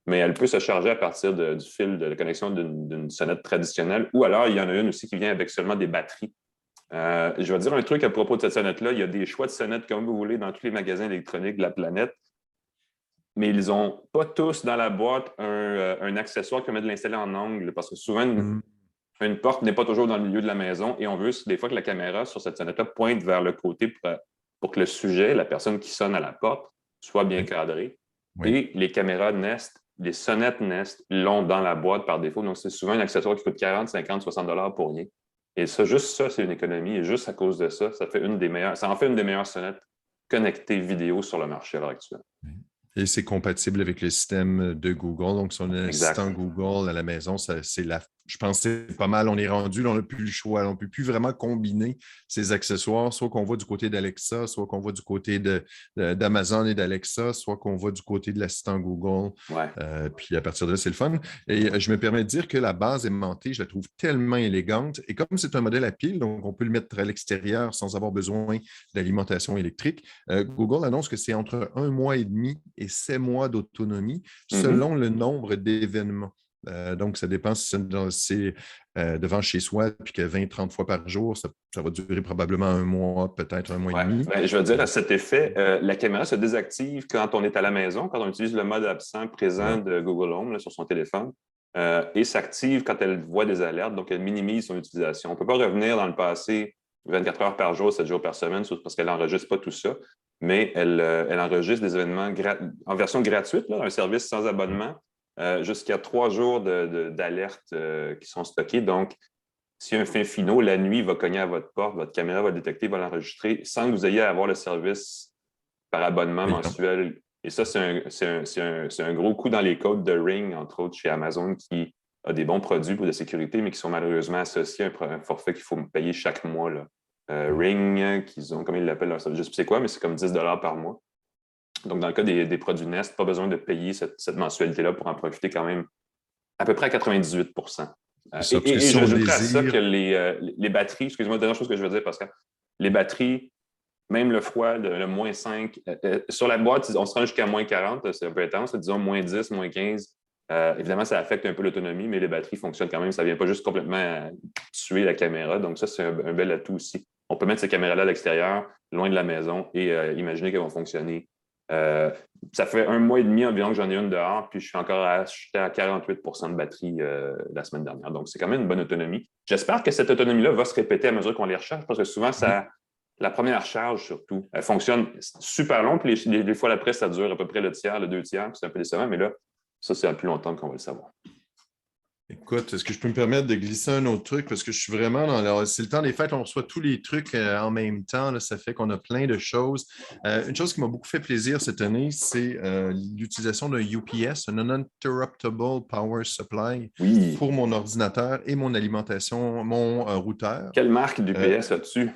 mais elle peut se charger à partir du fil de la connexion d'une sonnette traditionnelle. Ou alors, il y en a une aussi qui vient avec seulement des batteries. Je vais dire un truc à propos de cette sonnette-là. Il y a des choix de sonnettes comme vous voulez dans tous les magasins électroniques de la planète, mais ils n'ont pas tous dans la boîte un accessoire qui permet de l'installer en angle, parce que souvent, Hmm. une porte n'est pas toujours dans le milieu de la maison et on veut des fois que la caméra sur cette sonnette-là pointe vers le côté pour que le sujet, la personne qui sonne à la porte, soit bien Oui, cadré. oui. Et les caméras Nest, les sonnettes Nest l'ont dans la boîte par défaut. Donc, c'est souvent un accessoire qui coûte 40, 50, 60 dollars pour rien. Et ça, juste ça, c'est une économie. Et juste à cause de ça, ça en fait une des meilleures sonnettes connectées vidéo sur le marché à l'heure actuelle. Et c'est compatible avec le système de Google. Donc, si on a un Exact. assistant Google à la maison, je pense que c'est pas mal. On est rendu, là, on n'a plus le choix. On ne peut plus vraiment combiner ces accessoires, soit qu'on va du côté d'Alexa, soit qu'on va du côté d'Amazon et d'Alexa, soit qu'on va du côté de l'assistant Google. Ouais. Puis à partir de là, c'est le fun. Et je me permets de dire que la base aimantée, je la trouve tellement élégante. Et comme c'est un modèle à pile, donc on peut le mettre à l'extérieur sans avoir besoin d'alimentation électrique, Google annonce que c'est entre 1 mois et demi et 7 mois d'autonomie Mm-hmm. selon le nombre d'événements. Donc, ça dépend si c'est devant chez soi, puis que 20-30 fois par jour, ça va durer probablement 1 mois, peut-être 1 mois et Ouais. demi. Ben, je veux dire, à cet effet, la caméra se désactive quand on est à la maison, quand on utilise le mode absent présent Ouais. de Google Home là, sur son téléphone, et s'active quand elle voit des alertes, donc elle minimise son utilisation. On ne peut pas revenir dans le passé 24 heures par jour, 7 jours par semaine, parce qu'elle n'enregistre pas tout ça, mais elle enregistre des événements en version gratuite, là, un service sans abonnement, jusqu'à 3 jours d'alerte qui sont stockés. Donc, si un fin finaux, la nuit, va cogner à votre porte, votre caméra va le détecter, va l'enregistrer sans que vous ayez à avoir le service par abonnement Payant. mensuel. Et ça, c'est un gros coup dans les côtes de Ring, entre autres, chez Amazon, qui a des bons produits pour de sécurité, mais qui sont malheureusement associés à un forfait qu'il faut payer chaque mois. Là. Ring, qu'ils ont, comme ils l'appellent leur service, je sais pas c'est quoi, mais c'est comme 10 par mois. Donc, dans le cas des produits Nest, pas besoin de payer cette mensualité-là pour en profiter quand même à peu près à 98 C'est ça, parce que et si on j'ajouterais à ça que désire, les batteries, excuse-moi, dernière chose que je veux dire, Pascal, les batteries, même le froid, le moins 5, sur la boîte, on se rend jusqu'à moins 40, c'est un peu intense, disons moins 10, moins 15. Évidemment, ça affecte un peu l'autonomie, mais les batteries fonctionnent quand même. Ça ne vient pas juste complètement tuer la caméra. Donc, ça, c'est un bel atout aussi. On peut mettre ces caméras-là à l'extérieur, loin de la maison, et imaginer qu'elles vont fonctionner. Ça fait 1 mois et demi environ que j'en ai une dehors, puis je suis encore à 48 de batterie la semaine dernière. Donc, c'est quand même une bonne autonomie. J'espère que cette autonomie-là va se répéter à mesure qu'on les recharge, parce que souvent, oui. la première charge, surtout, elle fonctionne super long, puis les fois d'après, ça dure à peu près le tiers, le 2 tiers, puis c'est un peu décevant, mais là, ça, c'est à plus longtemps qu'on va le savoir. Écoute, est-ce que je peux me permettre de glisser un autre truc? Parce que je suis vraiment c'est le temps des fêtes, on reçoit tous les trucs en même temps. Là, ça fait qu'on a plein de choses. Une chose qui m'a beaucoup fait plaisir cette année, c'est l'utilisation d'un UPS, un Uninterruptible Power Supply, Oui. pour mon ordinateur et mon alimentation, mon routeur. Quelle marque Euh, d'UPS as-tu?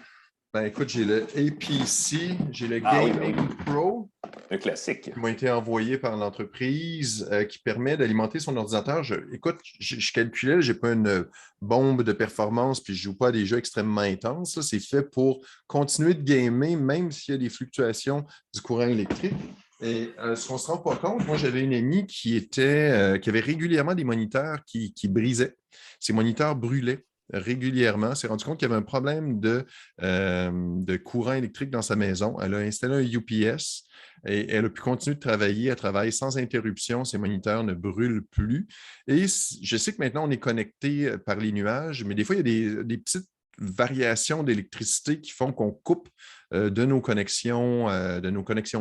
ben, écoute, j'ai le APC, j'ai le Ah oui, ben Gaming oui. Pro, Un classique. qui m'ont été envoyés par l'entreprise qui permet d'alimenter son ordinateur. Écoute, je calculais, je n'ai pas une bombe de performance puis je ne joue pas à des jeux extrêmement intenses. C'est fait pour continuer de gamer, même s'il y a des fluctuations du courant électrique. Et ce qu'on ne se rend pas compte, moi, j'avais une amie qui avait régulièrement des moniteurs qui brisaient. Ces moniteurs brûlaient. régulièrement, s'est rendu compte qu'il y avait un problème de courant électrique dans sa maison. Elle a installé un UPS et elle a pu continuer de travailler. Elle travaille sans interruption. Ses moniteurs ne brûlent plus. Et je sais que maintenant, on est connecté par les nuages, mais des fois, il y a des petites variations d'électricité qui font qu'on coupe de nos connexions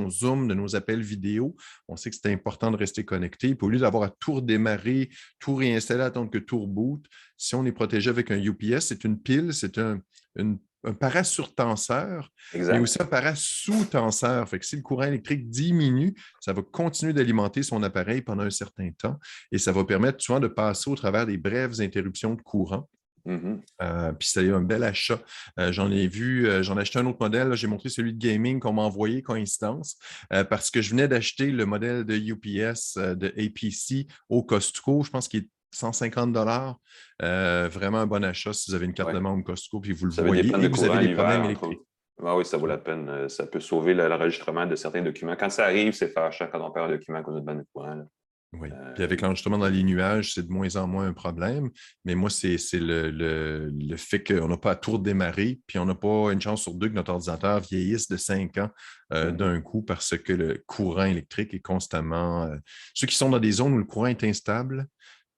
Zoom, de nos appels vidéo. On sait que c'est important de rester connecté. Puis au lieu d'avoir à tout redémarrer, tout réinstaller, attendre que tout reboot, si on est protégé avec un UPS, c'est une pile, c'est un parasurtenseur, mais Exact. aussi un parasous-tenseur. Fait que si le courant électrique diminue, ça va continuer d'alimenter son appareil pendant un certain temps et ça va permettre souvent de passer au travers des brèves interruptions de courant. Mhm. Puis c'était un bel achat. J'en ai acheté un autre modèle. Là, j'ai montré celui de gaming qu'on m'a envoyé, coïncidence, parce que je venais d'acheter le modèle de UPS de APC au Costco. Je pense qu'il est 150 Vraiment un bon achat si vous avez une carte Ouais. de membre Costco puis vous le Vous avez des voyez pannes de et que vous courant avez des l'hiver, problèmes entre autres. électriques. Ah oui, ça vaut la peine. Ça peut sauver l'enregistrement de certains documents. Quand ça arrive, c'est fâchant quand on perd un document à cause d'une panne de courant. Là. Oui. Puis avec l'enregistrement dans les nuages, c'est de moins en moins un problème. Mais moi, c'est le fait qu'on n'a pas à tout redémarrer, puis on n'a pas une chance sur deux que notre ordinateur vieillisse de 5 ans d'un coup parce que le courant électrique est constamment. Ceux qui sont dans des zones où le courant est instable,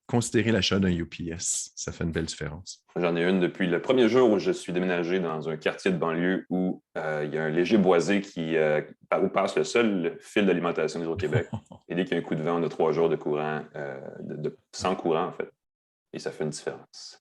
considérez l'achat d'un UPS. Ça fait une belle différence. J'en ai une depuis le premier jour où je suis déménagé dans un quartier de banlieue où il y a un léger boisé où passe le seul fil d'alimentation du Québec. Et dès qu'il y a un coup de vent, on a 3 jours de courant, sans courant, en fait. Et ça fait une différence.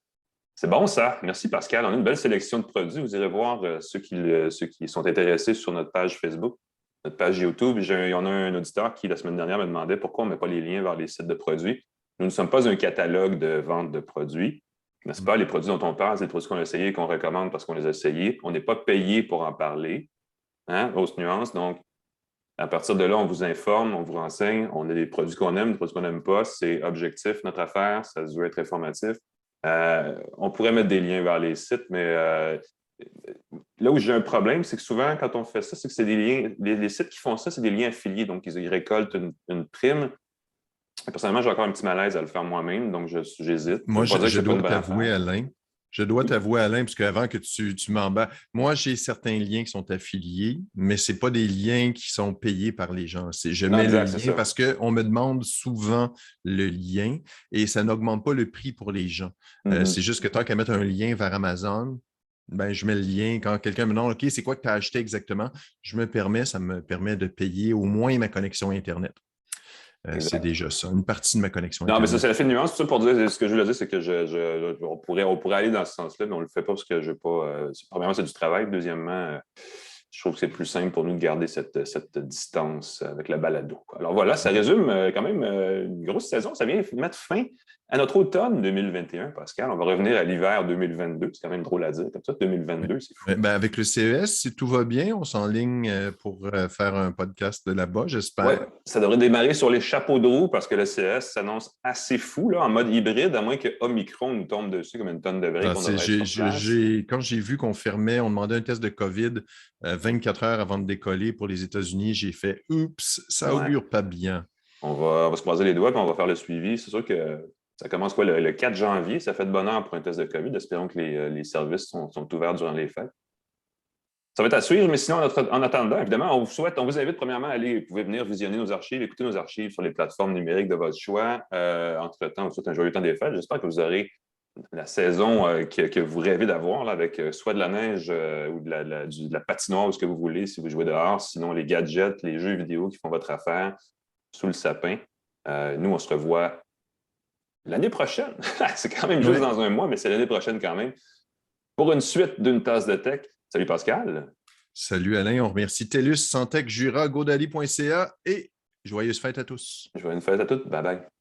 C'est bon, ça. Merci, Pascal. On a une belle sélection de produits. Vous irez voir ceux qui sont intéressés sur notre page Facebook, notre page YouTube. Il y en a un auditeur qui, la semaine dernière, me demandait pourquoi on ne met pas les liens vers les sites de produits. Nous ne sommes pas un catalogue de vente de produits, n'est-ce pas? Les produits dont on parle, c'est les produits qu'on a essayés et qu'on recommande parce qu'on les a essayés. On n'est pas payé pour en parler. Hein? Grosse nuance. Donc, à partir de là, on vous informe, on vous renseigne. On a des produits qu'on aime, des produits qu'on n'aime pas. C'est objectif, notre affaire. Ça se veut être informatif. On pourrait mettre des liens vers les sites, mais là où j'ai un problème, c'est que souvent, quand on fait ça, c'est que c'est des liens. Les sites qui font ça, c'est des liens affiliés. Donc, ils récoltent une prime. Personnellement, j'ai encore un petit malaise à le faire moi-même, donc j'hésite. Moi, Je ne veux pas dire que je c'est pas dois une bonne t'avouer, affaire. Alain, parce qu'avant que tu m'emballes, moi, j'ai certains liens qui sont affiliés, mais ce pas des liens qui sont payés par les gens. Je Non, mets le exact, c'est lien ça. parce qu'on me demande souvent le lien et ça n'augmente pas le prix pour les gens. Mhm. C'est juste que tant qu'à mettre un lien vers Amazon, ben, je mets le lien. Quand quelqu'un me demande, OK, c'est quoi que tu as acheté exactement? Ça me permet de payer au moins ma connexion Internet. C'est Exact. déjà ça, une partie de ma connexion Non, mais ça, Internet. c'est la fine nuance. Tout ça pour dire, ce que je voulais dire, c'est que on pourrait aller dans ce sens-là, mais on ne le fait pas parce que je veux pas. Premièrement, c'est du travail. Deuxièmement, je trouve que c'est plus simple pour nous de garder cette distance avec la balado. Alors voilà, ça résume quand même une grosse saison. Ça vient mettre fin à notre automne 2021, Pascal. On va revenir à l'hiver 2022. C'est quand même drôle à dire. Comme ça, 2022, c'est fou. Ben, avec le CES, si tout va bien, on s'enligne pour faire un podcast de là-bas, Oui, j'espère. ça devrait démarrer sur les chapeaux de roue parce que le CS s'annonce assez fou là, en mode hybride, à moins que Omicron nous tombe dessus comme une tonne de briques, Ah, on devrait être sur place. quand j'ai vu qu'on fermait, on demandait un test de COVID 24 heures avant de décoller pour les États-Unis, j'ai fait oups, ça Ouais. augure pas bien. On va se croiser les doigts et on va faire le suivi. C'est sûr que ça commence quoi, le 4 janvier, ça fait de bonne heure pour un test de COVID. Espérons que les services sont ouverts durant les fêtes. Ça va être à suivre, mais sinon, en attendant, évidemment, on vous invite premièrement à aller, vous pouvez venir visionner nos archives, écouter nos archives sur les plateformes numériques de votre choix. Entre-temps, vous souhaite un joyeux temps des fêtes. J'espère que vous aurez la saison que vous rêvez d'avoir, là, avec soit de la neige ou de la patinoire ou ce que vous voulez si vous jouez dehors. Sinon, les gadgets, les jeux vidéo qui font votre affaire sous le sapin. Nous, on se revoit l'année prochaine. C'est quand même juste Ouais. dans un mois, mais c'est l'année prochaine quand même. Pour une suite d'une tasse de tech. Salut Pascal. Salut Alain, on remercie TELUS, Santec, Jura, Godali.ca et joyeuses fêtes à tous. Joyeuses fêtes à toutes. Bye bye.